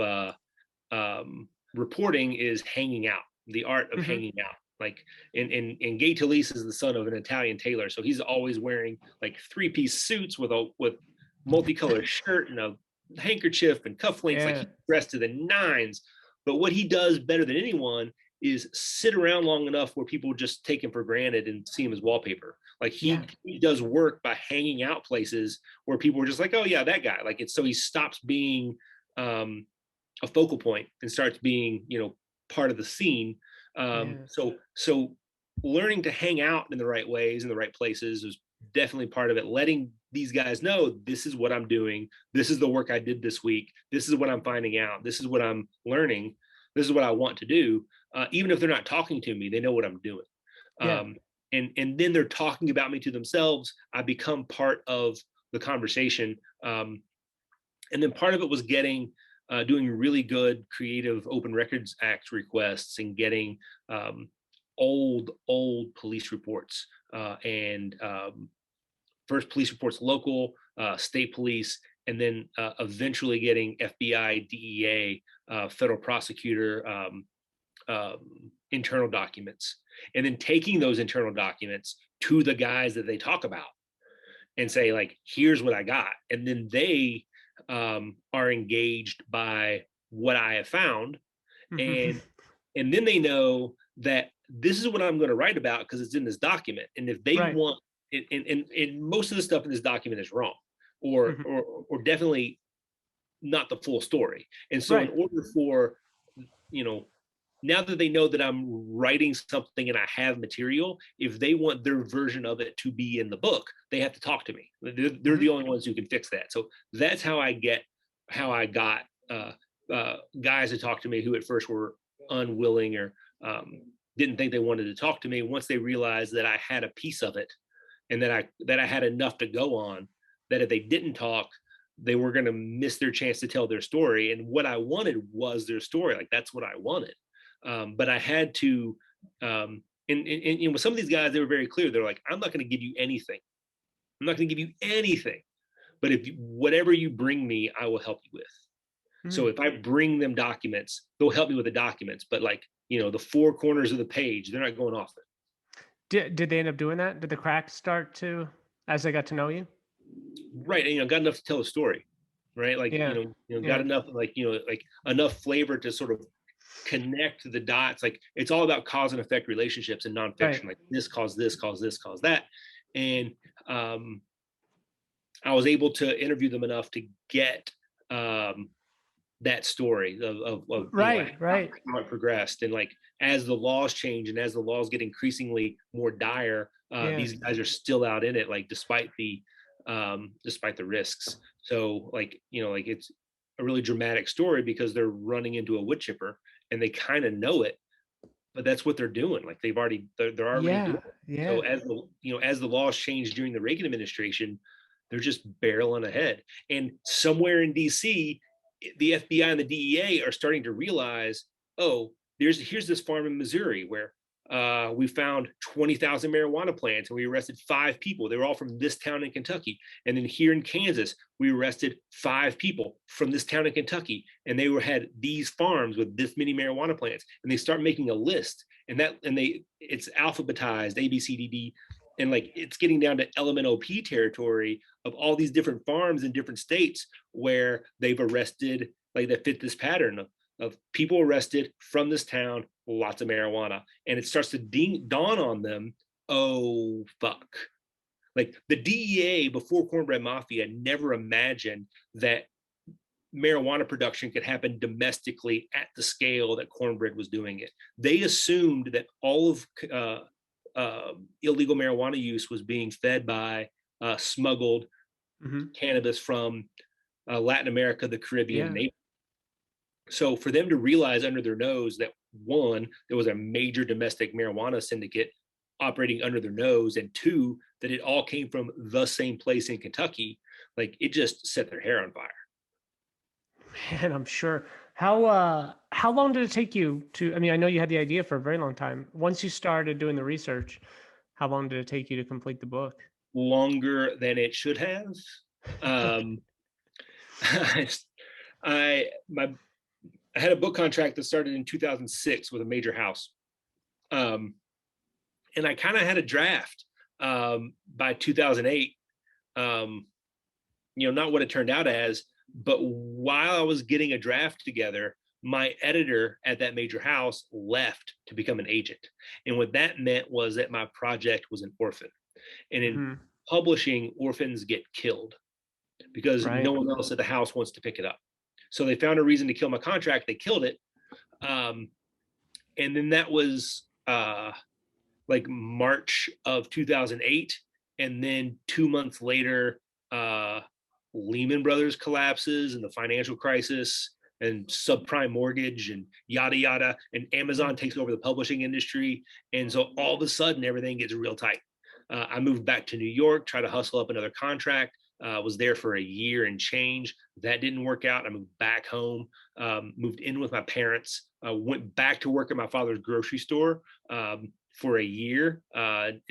reporting is hanging out, the art of Mm-hmm. hanging out. Like, and Gay Talese is the son of an Italian tailor, so he's always wearing like 3-piece suits with multicolored shirt and a handkerchief and cufflinks. Like, he's dressed to the nines. But what he does better than anyone is sit around long enough where people just take him for granted and see him as wallpaper. Like, he does work by hanging out places where people are just like, oh yeah, that guy. Like, it's so he stops being a focal point and starts being, part of the scene. So learning to hang out in the right ways, in the right places, is definitely part of it. Letting these guys know, this is what I'm doing. This is the work I did this week. This is what I'm finding out. This is what I'm learning. This is what I want to do. Even if they're not talking to me, they know what I'm doing. And then they're talking about me to themselves. I become part of the conversation. And then part of it was doing really good creative Open Records Act requests and getting old police reports, and first police reports, local, state police, and then eventually getting FBI, DEA, federal prosecutor, internal documents, and then taking those internal documents to the guys that they talk about and say, like, here's what I got. And then they are engaged by what I have found. And then they know that this is what I'm going to write about because it's in this document. And if they want it, and most of the stuff in this document is wrong, or definitely not the full story. And so in order for, now that they know that I'm writing something and I have material, if they want their version of it to be in the book, they have to talk to me. They're the only ones who can fix that. So that's how I got guys to talk to me who at first were unwilling or didn't think they wanted to talk to me. Once they realized that I had a piece of it and that I had enough to go on, that if they didn't talk, they were going to miss their chance to tell their story. And what I wanted was their story. Like, that's what I wanted. But I had to, and with some of these guys, they were very clear. They're like, I'm not going to give you anything. I'm not going to give you anything. But whatever you bring me, I will help you with. So if I bring them documents, they'll help me with the documents. But like, the 4 corners of the page, they're not going off it. Did they end up doing that? Did the cracks start to, as they got to know you? Right. And, got enough to tell a story, right? Like, got enough, like, like enough flavor to sort of connect the dots. Like, it's all about cause and effect relationships in nonfiction. Like, this caused this, caused this, caused that. And I was able to interview them enough to get that story of how it progressed. And like, as the laws change and as the laws get increasingly more dire, these guys are still out in it, like, despite the risks. So like, like, it's a really dramatic story because they're running into a wood chipper and they kind of know it, but that's what they're doing. Like, they're already doing it. So as the laws changed during the Reagan administration, they're just barreling ahead. And somewhere in DC, the FBI and the DEA are starting to realize, oh, here's this farm in Missouri where we found 20,000 marijuana plants and we arrested 5 people. They were all from this town in Kentucky. And then here in Kansas, we arrested 5 people from this town in Kentucky. And they had these farms with this many marijuana plants. And they start making a list, and it's alphabetized, A, B, C, D, D. and like it's getting down to LMNOP territory of all these different farms in different states where they've arrested, like that fit this pattern of people arrested from this town, lots of marijuana, and it starts to dawn on them, oh fuck. Like the DEA before Cornbread Mafia never imagined that marijuana production could happen domestically at the scale that Cornbread was doing it. They assumed that all of illegal marijuana use was being fed by smuggled cannabis from Latin America, the Caribbean, Yeah. so for them to realize under their nose that one, there was a major domestic marijuana syndicate operating under their nose, and two, that it all came from the same place in Kentucky, like it just set their hair on fire. Man, I'm sure. How long did it take you to, I mean, I know you had the idea for a very long time. Once you started doing the research, how long did it take you to complete the book? Longer than it should have. Um, I had a book contract that started in 2006 with a major house. And I kind of had a draft by 2008. Not what it turned out as, but while I was getting a draft together, my editor at that major house left to become an agent. And what that meant was that my project was an orphan. And in publishing, orphans get killed because no one else at the house wants to pick it up. So they found a reason to kill my contract. They killed it. And then that was like March of 2008. And then 2 months later, Lehman Brothers collapses and the financial crisis and subprime mortgage and yada, yada. And Amazon takes over the publishing industry. And so all of a sudden, everything gets real tight. I moved back to New York, tried to hustle up another contract. Was there for a year and change. That didn't work out. I moved back home, moved in with my parents, went back to work at my father's grocery store for a year, and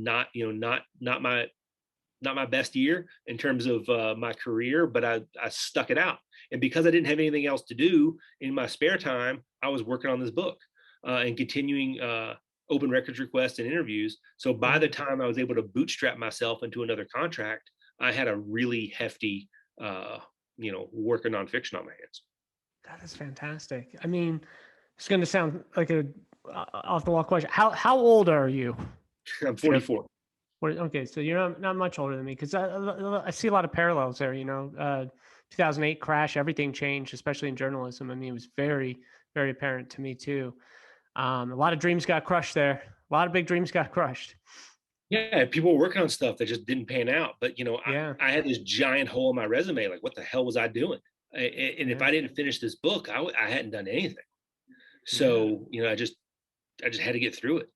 not my best year in terms of my career, but I stuck it out. And because I didn't have anything else to do in my spare time, I was working on this book and continuing open records requests and interviews. So by the time I was able to bootstrap myself into another contract, I had a really hefty, work of nonfiction on my hands. That is fantastic. I mean, it's going to sound like a off the wall question. How old are you? I'm 44. Okay, so you're not much older than me, because I see a lot of parallels there. 2008 crash, everything changed, especially in journalism. I mean, it was very, very apparent to me too. A lot of dreams got crushed there. A lot of big dreams got crushed. Yeah, people were working on stuff that just didn't pan out. But I had this giant hole in my resume. Like, what the hell was I doing? And if I didn't finish this book, I hadn't done anything. So I just had to get through it.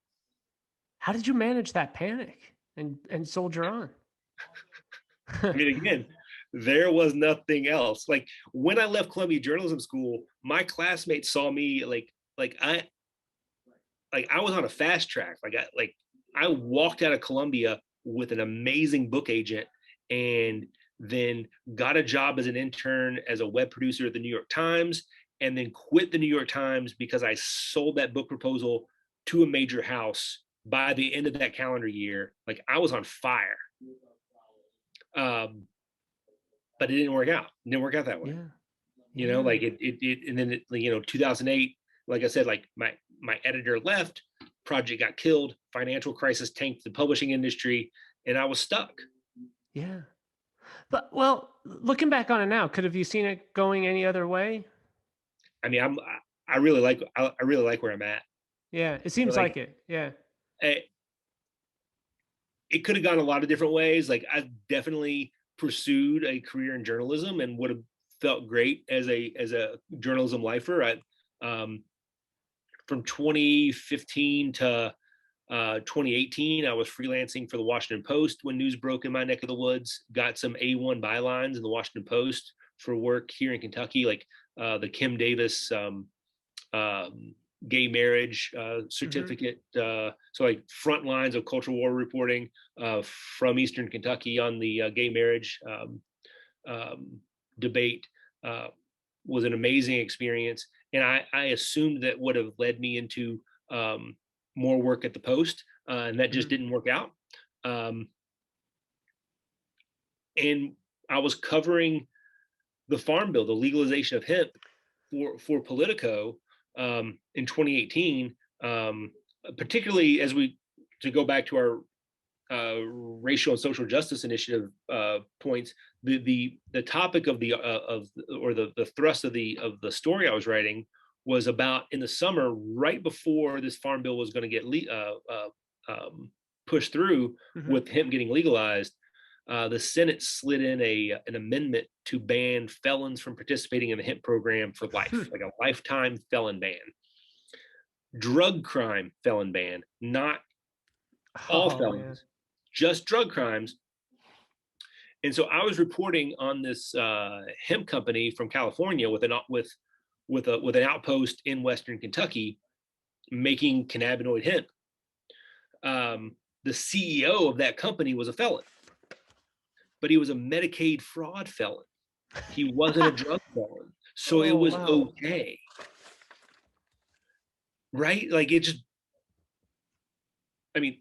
How did you manage that panic and soldier on? I mean, again, there was nothing else. Like when I left Columbia Journalism School, my classmates saw me like I was on a fast track. I walked out of Columbia with an amazing book agent, and then got a job as an intern as a web producer at the New York Times, and then quit the New York Times because I sold that book proposal to a major house by the end of that calendar year. Like I was on fire. But it didn't work out. It didn't work out that way. Like it and then 2008, like I said, like my editor left, project got killed, financial crisis tanked the publishing industry, and I was stuck. Yeah. But well, looking back on it now, could have you seen it going any other way? I mean, I really like where I'm at. Yeah, it seems like it. Yeah. It could have gone a lot of different ways. Like I definitely pursued a career in journalism and would have felt great as a journalism lifer. From 2015 to 2018, I was freelancing for the Washington Post when news broke in my neck of the woods. Got some A1 bylines in the Washington Post for work here in Kentucky, like the Kim Davis gay marriage certificate. So like front lines of cultural war reporting from Eastern Kentucky on the gay marriage debate was an amazing experience. And I assumed that would have led me into more work at the Post, and that just didn't work out. And I was covering the Farm Bill, the legalization of hemp for Politico in 2018, particularly as to go back to our racial and social justice initiative points. The topic of the thrust of the story I was writing was about in the summer, right before this Farm Bill was going to get pushed through with hemp getting legalized. The Senate slid in an amendment to ban felons from participating in the hemp program for life, like a lifetime felon ban. Drug crime felon ban, not all felons, just drug crimes. And so I was reporting on this hemp company from California with an outpost in Western Kentucky making cannabinoid hemp. The CEO of that company was a felon, but he was a Medicaid fraud felon. He wasn't a drug felon. So it was okay. Right? Like it just, I mean,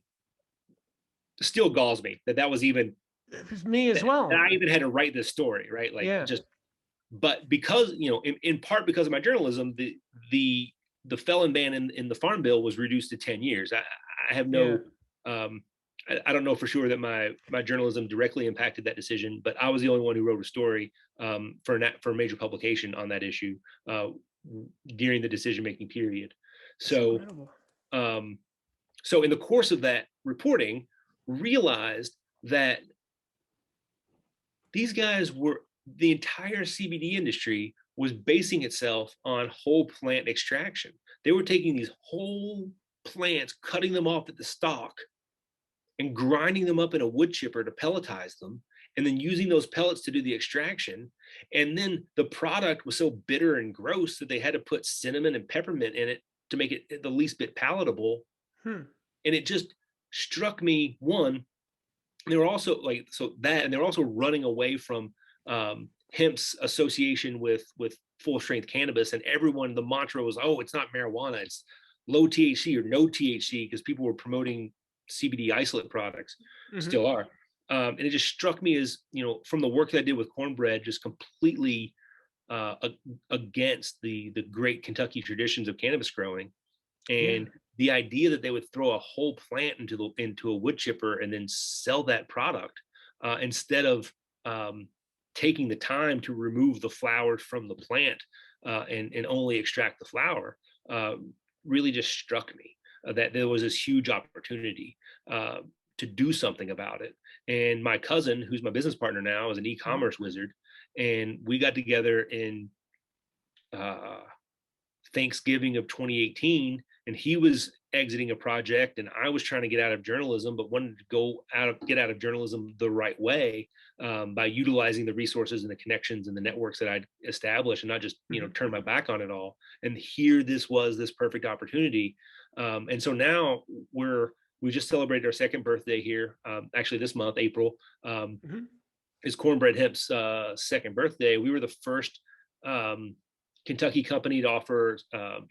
still galls me that was even. It was me as well. And I even had to write this story, right? Like but because, in part because of my journalism, the felon ban in the Farm Bill was reduced to 10 years. I have no, I don't know for sure that my journalism directly impacted that decision, but I was the only one who wrote a story for a major publication on that issue during the decision-making period. So, so in the course of that reporting, realized that these guys the entire CBD industry was basing itself on whole plant extraction. They were taking these whole plants, cutting them off at the stalk, and grinding them up in a wood chipper to pelletize them, and then using those pellets to do the extraction. And then the product was so bitter and gross that they had to put cinnamon and peppermint in it to make it the least bit palatable. And it just struck me, one, they were also and they were also running away from hemp's association with full strength cannabis. And everyone, the mantra was, oh, it's not marijuana, it's low THC or no THC, because people were promoting CBD isolate products, still are. And it just struck me as, from the work that I did with Cornbread, just completely against the great Kentucky traditions of cannabis growing. And the idea that they would throw a whole plant into a wood chipper and then sell that product instead of taking the time to remove the flowers from the plant and only extract the flower, really just struck me that there was this huge opportunity to do something about it. And my cousin, who's my business partner now, is an e-commerce wizard, and we got together in Thanksgiving of 2018, and he was exiting a project, and I was trying to get out of journalism, but wanted to get out of journalism the right way by utilizing the resources and the connections and the networks that I'd established, and not just turn my back on it all. And here this was this perfect opportunity. And so now we just celebrated our second birthday here. Actually, this month, April, is Cornbread Hemp's second birthday. We were the first Kentucky company to offer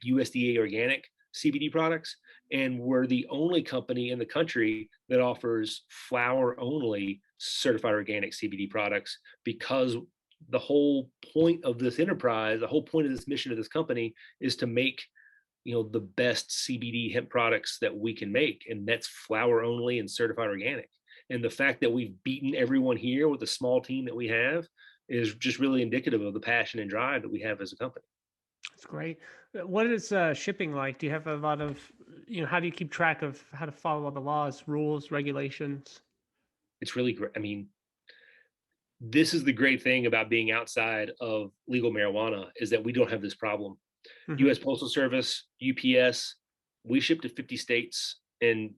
USDA organic CBD products, and we're the only company in the country that offers flower only certified organic CBD products, because the whole point of this enterprise, the whole point of this mission of this company is to make the best CBD hemp products that we can make, and that's flower only and certified organic. And the fact that we've beaten everyone here with the small team that we have is just really indicative of the passion and drive that we have as a company. That's great. What is shipping like? Do you have a lot of, how do you keep track of how to follow all the laws, rules, regulations? It's really great. I mean, this is the great thing about being outside of legal marijuana, is that we don't have this problem. U.S. Postal Service, UPS, we ship to 50 states and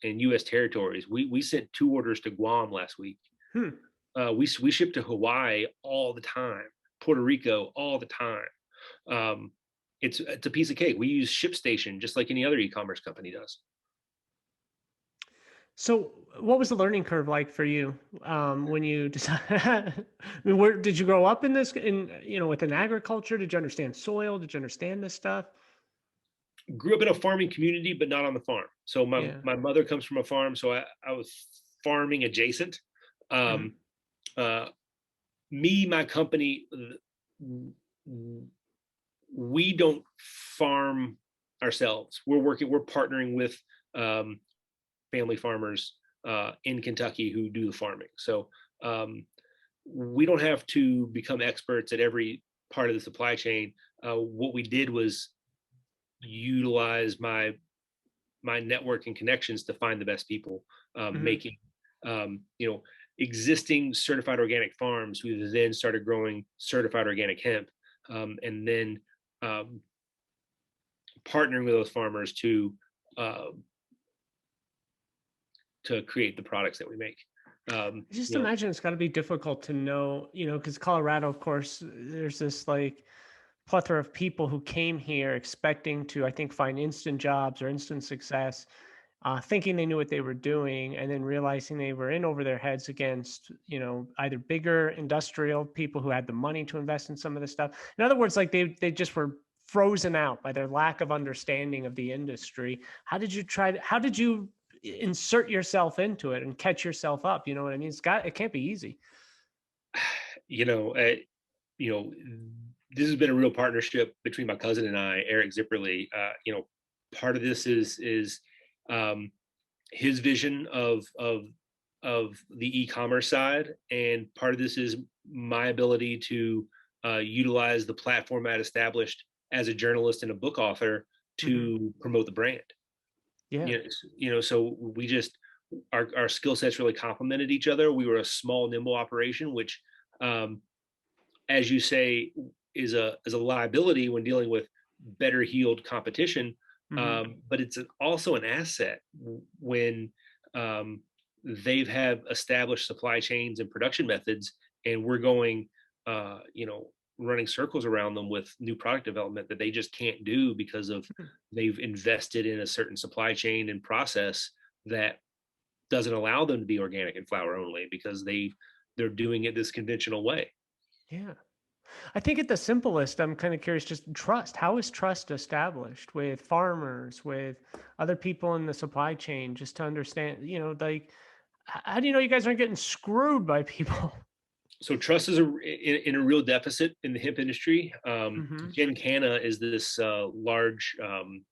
U.S. territories. We sent 2 orders to Guam last week. We ship to Hawaii all the time, Puerto Rico all the time. It's a piece of cake. We use ShipStation just like any other e-commerce company does. So what was the learning curve like for you when you decided, where did you grow up within agriculture? Did you understand soil? Did you understand this stuff? grew up in a farming community, but not on the farm. So Yeah. my mother comes from a farm, so I was farming adjacent. Hmm. Um, uh, my company, we don't farm ourselves. We're partnering with um, family farmers in Kentucky who do the farming. So we don't have to become experts at every part of the supply chain. What we did was utilize my network and connections to find the best people Hmm. making you know existing certified organic farms who then started growing certified organic hemp and then um, partnering with those farmers uh, to create the products that we make. Just You know, imagine it's got to be difficult to know, because Colorado, of course, there's this like plethora of people who came here expecting to, I think, find instant jobs or instant success, thinking they knew what they were doing, and then realizing they were in over their heads against, either bigger industrial people who had the money to invest in some of this stuff. In other words, like they just were frozen out by their lack of understanding of the industry. How did you insert yourself into it and catch yourself up? You know what I mean? It can't be easy. you know, uh, you know, this has been a real partnership between my cousin and I, Eric Zipperle. Part of this is um, his vision of the e-commerce side, and part of this is my ability to utilize the platform I had established as a journalist and a book author Hmm. to promote the brand. Yeah. So we just our skill sets really complemented each other. We were a small, nimble operation, which, as you say, is a liability when dealing with better heeled competition. Hmm. But it's also an asset when um, they've have established supply chains and production methods, and we're going, running circles around them with new product development that they just can't do because of they've invested in a certain supply chain and process that doesn't allow them to be organic and flour only because they're doing it this conventional way. Yeah. I think at the simplest, I'm kind of curious, just trust. How is trust established with farmers, with other people in the supply chain, just to understand, like, how do you know you guys aren't getting screwed by people? So trust is in a real deficit in the hemp industry. Hmm. Canna is this large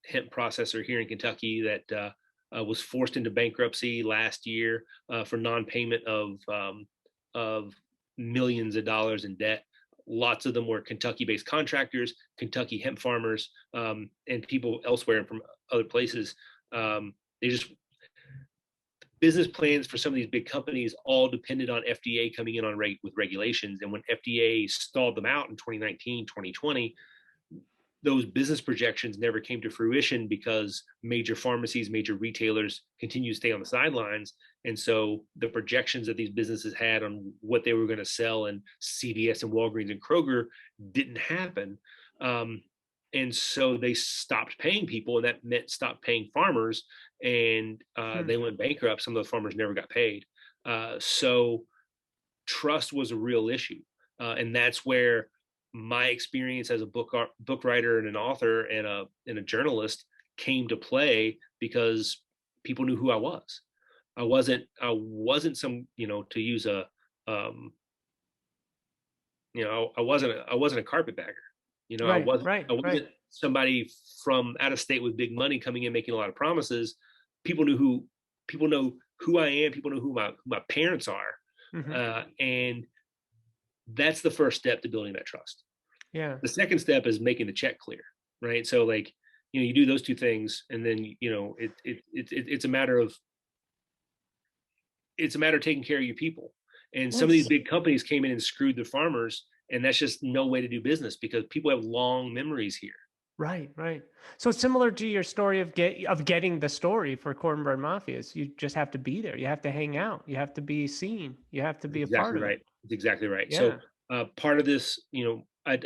hemp processor here in Kentucky that was forced into bankruptcy last year for non-payment of millions of dollars in debt. Lots of them were Kentucky-based contractors, Kentucky hemp farmers, and people elsewhere from other places. They just business plans for some of these big companies all depended on FDA coming in with regulations. And when FDA stalled them out in 2019, 2020, those business projections never came to fruition because major pharmacies, major retailers continue to stay on the sidelines. And so the projections that these businesses had on what they were going to sell in CVS and Walgreens and Kroger didn't happen. And so they stopped paying people, and that meant stopped paying farmers, and they went bankrupt. Some of the farmers never got paid. So trust was a real issue, and that's where my experience as a book writer and an author and a journalist came to play because people knew who I was. I wasn't some, to use a um, I wasn't a carpetbagger. I Right, wasn't right, I right. wasn't somebody from out of state with big money coming in making a lot of promises. People know who I am. People know who my parents are, Hmm. and that's the first step to building that trust. Yeah. The second step is making the check clear, right? So like, you do those two things, and then it's a matter of taking care of your people. And Well, some of these big companies came in and screwed the farmers, and that's just no way to do business because people have long memories here. right, right. So it's similar to your story of getting the story for Cornbread Mafias. You just have to be there. You have to hang out. You have to be seen. You have to be a part Exactly of it. right. It's exactly right. So Yeah. part of this, I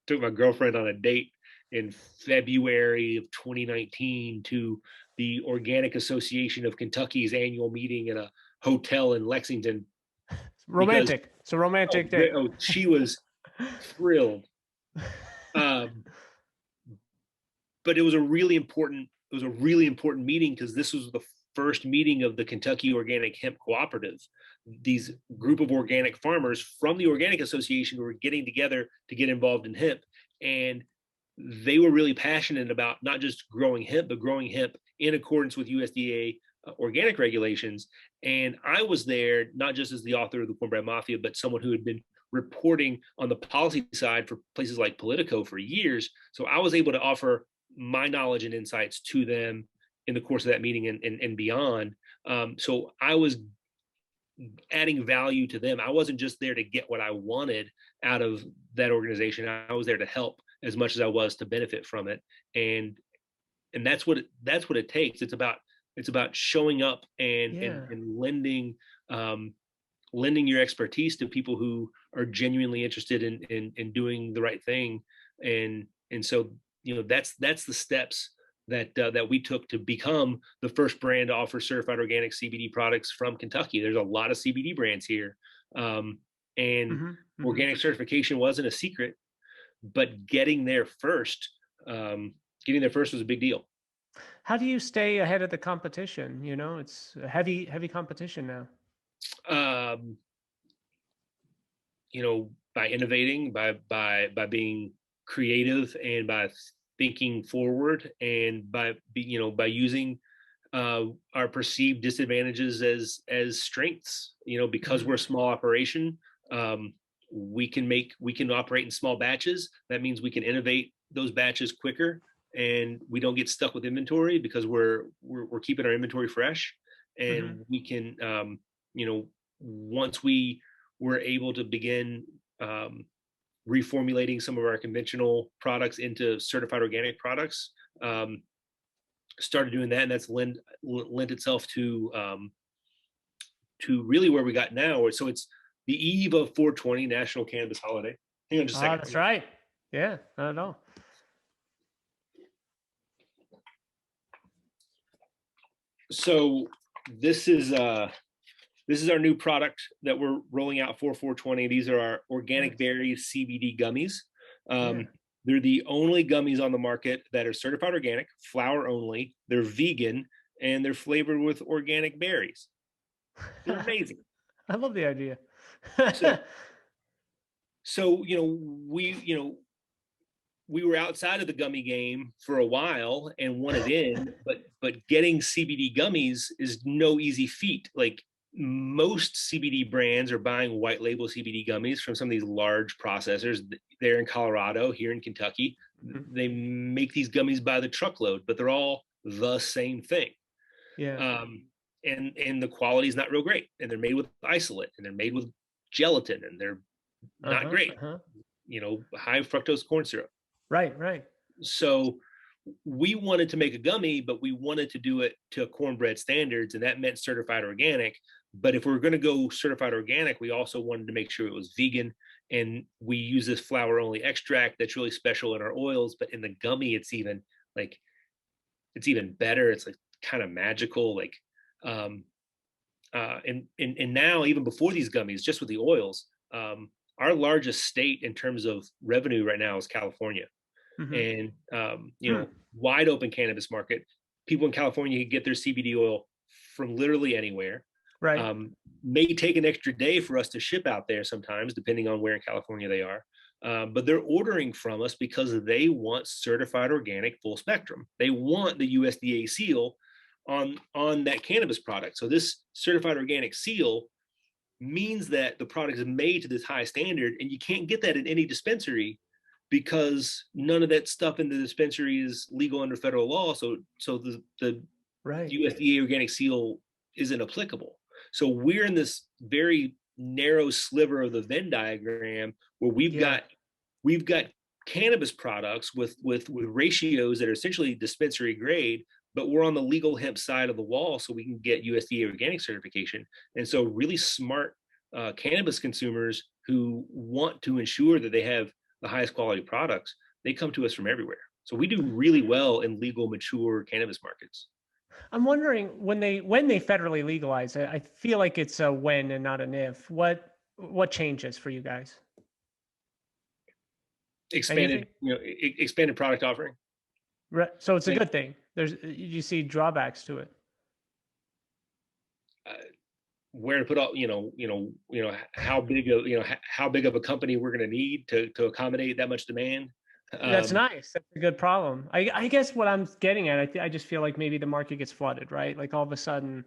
took my girlfriend on a date in February of 2019 to the Organic Association of Kentucky's annual meeting in a hotel in Lexington because Romantic. It's a romantic day. she was thrilled. Um, but it was a really important meeting because this was the first meeting of the Kentucky Organic Hemp Cooperative. These group of organic farmers from the Organic Association were getting together to get involved in hemp, and they were really passionate about not just growing hemp, but growing hemp in accordance with USDA organic regulations. And I was there not just as the author of the Cornbread Mafia, but someone who had been reporting on the policy side for places like Politico for years. So I was able to offer my knowledge and insights to them in the course of that meeting and beyond. So I was adding value to them. I wasn't just there to get what I wanted out of that organization. I was there to help as much as I was to benefit from it. And that's what it takes. It's about showing up and lending your expertise to people who are genuinely interested in doing the right thing. And so, that's the steps that we took to become the first brand to offer certified organic CBD products from Kentucky. There's a lot of CBD brands here. Organic certification wasn't a secret, but getting there first was a big deal. How do you stay ahead of the competition? It's a heavy competition now. By innovating, by being creative, and by thinking forward, and by using our perceived disadvantages as strengths. Because we're a small operation, we can operate in small batches. That means we can innovate those batches quicker, and we don't get stuck with inventory because we're keeping our inventory fresh. And we can, once we were able to begin reformulating some of our conventional products into certified organic products, started doing that, and that's lent itself to really where we got now. So it's the eve of 420, National Cannabis Holiday. Hang on just a second. That's right. Yeah, not at all. So this is our new product that we're rolling out for 420. These are our organic berries CBD gummies. They're the only gummies on the market that are certified organic, flower only. They're vegan, and they're flavored with organic berries. They're amazing. I love the idea. So we were outside of the gummy game for a while and wanted in, but getting CBD gummies is no easy feat. Like, most CBD brands are buying white label CBD gummies from some of these large processors. They're in Colorado, here in Kentucky. They make these gummies by the truckload, but they're all the same thing. Yeah. And the quality is not real great. And they're made with isolate, and they're made with gelatin, and they're not great. High fructose corn syrup. Right. So we wanted to make a gummy, but we wanted to do it to cornbread standards, and that meant certified organic. But if we're going to go certified organic, we also wanted to make sure it was vegan. And we use this flower only extract that's really special in our oils, but in the gummy, it's even better. It's like kind of magical. And now, even before these gummies, just with the oils, our largest state in terms of revenue right now is California. And wide open cannabis market. People in California can get their CBD oil from literally anywhere. Right. May take an extra day for us to ship out there sometimes, depending on where in California they are. But they're ordering from us because they want certified organic full spectrum. They want the USDA seal on that cannabis product. So this certified organic seal means that the product is made to this high standard, and you can't get that in any dispensary because none of that stuff in the dispensary is legal under federal law. So the USDA organic seal isn't applicable. So we're in this very narrow sliver of the Venn diagram where we've got cannabis products with ratios that are essentially dispensary grade, but we're on the legal hemp side of the wall, so we can get USDA organic certification. And so really smart cannabis consumers who want to ensure that they have the highest quality products, they come to us from everywhere. So we do really well in legal, mature cannabis markets. I'm wondering, when they federally legalize it, I feel like it's a when and not an if. What changes for you guys? Expanded product offering. Right. So it's a Like, good thing. You see drawbacks to it. uh, where to put all, how big of, how big of a company we're going to need to accommodate that much demand. That's Um, nice. That's a good problem. I guess what I'm getting at, I just feel like maybe the market gets flooded, right? Like all of a sudden,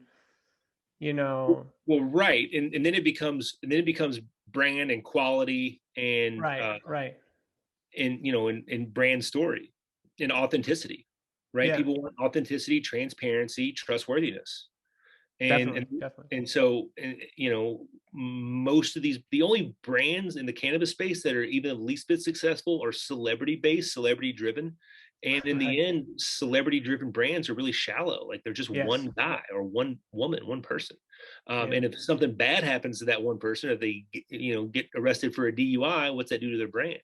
you know, well, right, and then it becomes brand and quality right, right. and brand story and authenticity, right? Yeah, People want authenticity, transparency, trustworthiness, and definitely, and definitely. and so most of these, the only brands in the cannabis space that are even the least bit successful are celebrity based, celebrity driven, and in Right. the end, celebrity driven brands are really shallow. Like they're just Yes. one guy or one woman, one person. Yeah. And if something bad happens to that one person, if they get arrested for a DUI, what's that do to their brand?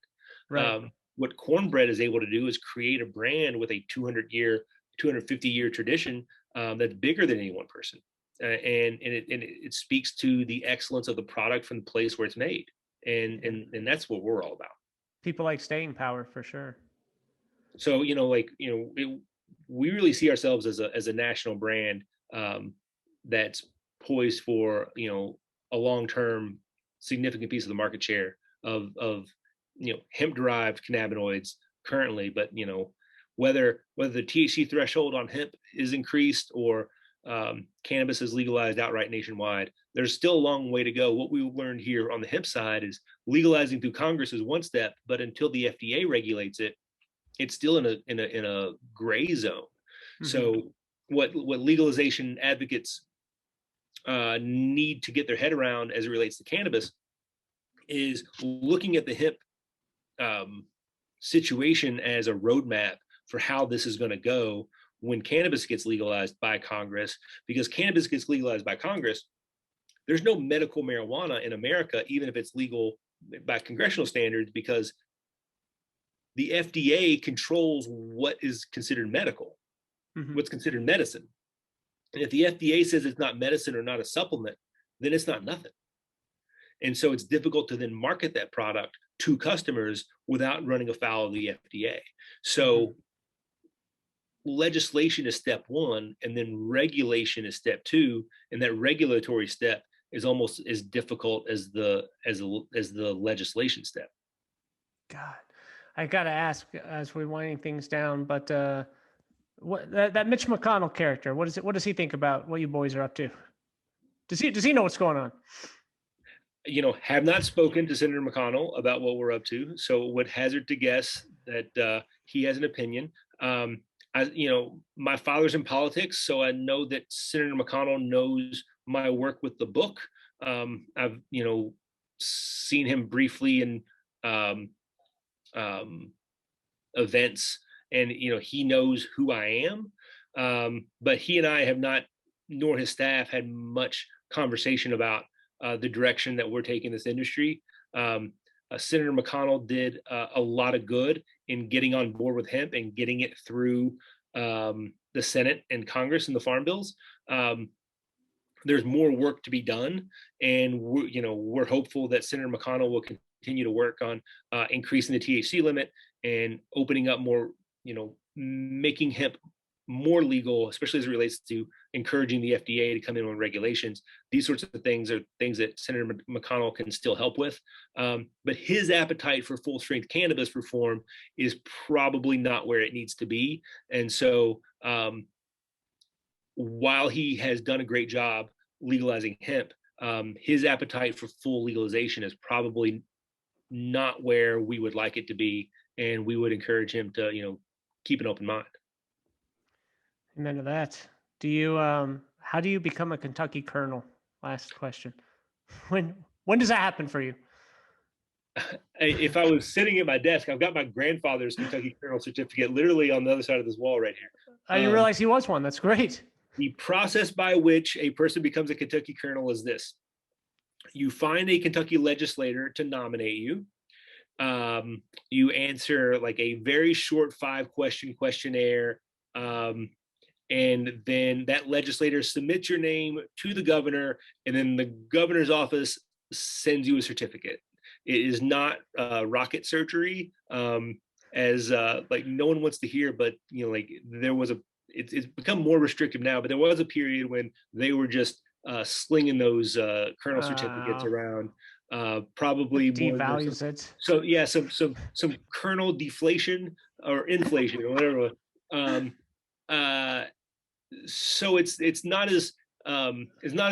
Right. What Cornbread is able to do is create a brand with a 200-year, 250-year tradition, that's bigger than any one person. And it speaks to the excellence of the product from the place where it's made, and Yeah. and that's what we're all about. People like staying power for sure. So we really see ourselves as a national brand, that's poised for a long term significant piece of the market share of hemp derived cannabinoids currently. But whether the THC threshold on hemp is increased, or cannabis is legalized outright nationwide, there's still a long way to go. What we learned here on the hemp side is legalizing through Congress is one step, but until the FDA regulates it, it's still in a gray zone. Hmm. So what legalization advocates need to get their head around as it relates to cannabis is looking at the hemp situation as a roadmap for how this is going to go when cannabis gets legalized by Congress. Because cannabis gets legalized by Congress, there's no medical marijuana in America, even if it's legal by congressional standards, because the FDA controls what is considered medical, Hmm. what's considered medicine. And if the FDA says it's not medicine or not a supplement, then it's not nothing. And so it's difficult to then market that product to customers without running afoul of the FDA. Hmm. So legislation is step one, and then regulation is step two. And that regulatory step is almost as difficult as the legislation step. God, I gotta ask as we're winding things down, but what that Mitch McConnell character? What is it? What does he think about what you boys are up to? Does he know what's going on? Have not spoken to Senator McConnell about what we're up to, so would hazard to guess that he has an opinion. My father's in politics, so I know that Senator McConnell knows my work with the book. I've seen him briefly in um, um, events, and he knows who I am. But he and I have not, nor his staff, had much conversation about the direction that we're taking this industry. Senator McConnell did a lot of good in getting on board with hemp and getting it through the Senate and Congress and the farm bills. There's more work to be done, and we're hopeful that Senator McConnell will continue to work on increasing the THC limit and opening up more, making hemp more legal, especially as it relates to encouraging the FDA to come in on regulations. These sorts of things are things that Senator McConnell can still help with. But his appetite for full strength cannabis reform is probably not where it needs to be. And so while he has done a great job legalizing hemp, his appetite for full legalization is probably not where we would like it to be. And we would encourage him to, keep an open mind. Amen to that. How do you become a Kentucky colonel? Last question. When does that happen for you? If I was sitting at my desk, I've got my grandfather's Kentucky Colonel certificate literally on the other side of this wall right here. I didn't realize he was one. That's great. The process by which a person becomes a Kentucky Colonel is this: you find a Kentucky legislator to nominate you. You answer like a very short 5-question questionnaire. And then that legislator submits your name to the governor, and then the governor's office sends you a certificate. It is not rocket surgery. as like no one wants to hear, but like there was it's become more restrictive now, but there was a period when they were just slinging those kernel certificates around, probably more Devalues it. so yeah, some kernel deflation or inflation or whatever. So it's not as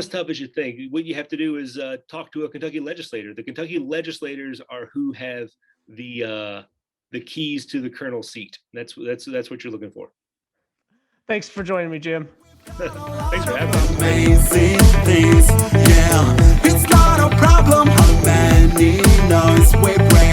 tough as you think. What you have to do is talk to a Kentucky legislator. The Kentucky legislators are who have the keys to the kernel seat. That's what you're looking for. Thanks for joining me, Jim. Thanks for having me. Amazing things, yeah. It's not a problem how many noise we break.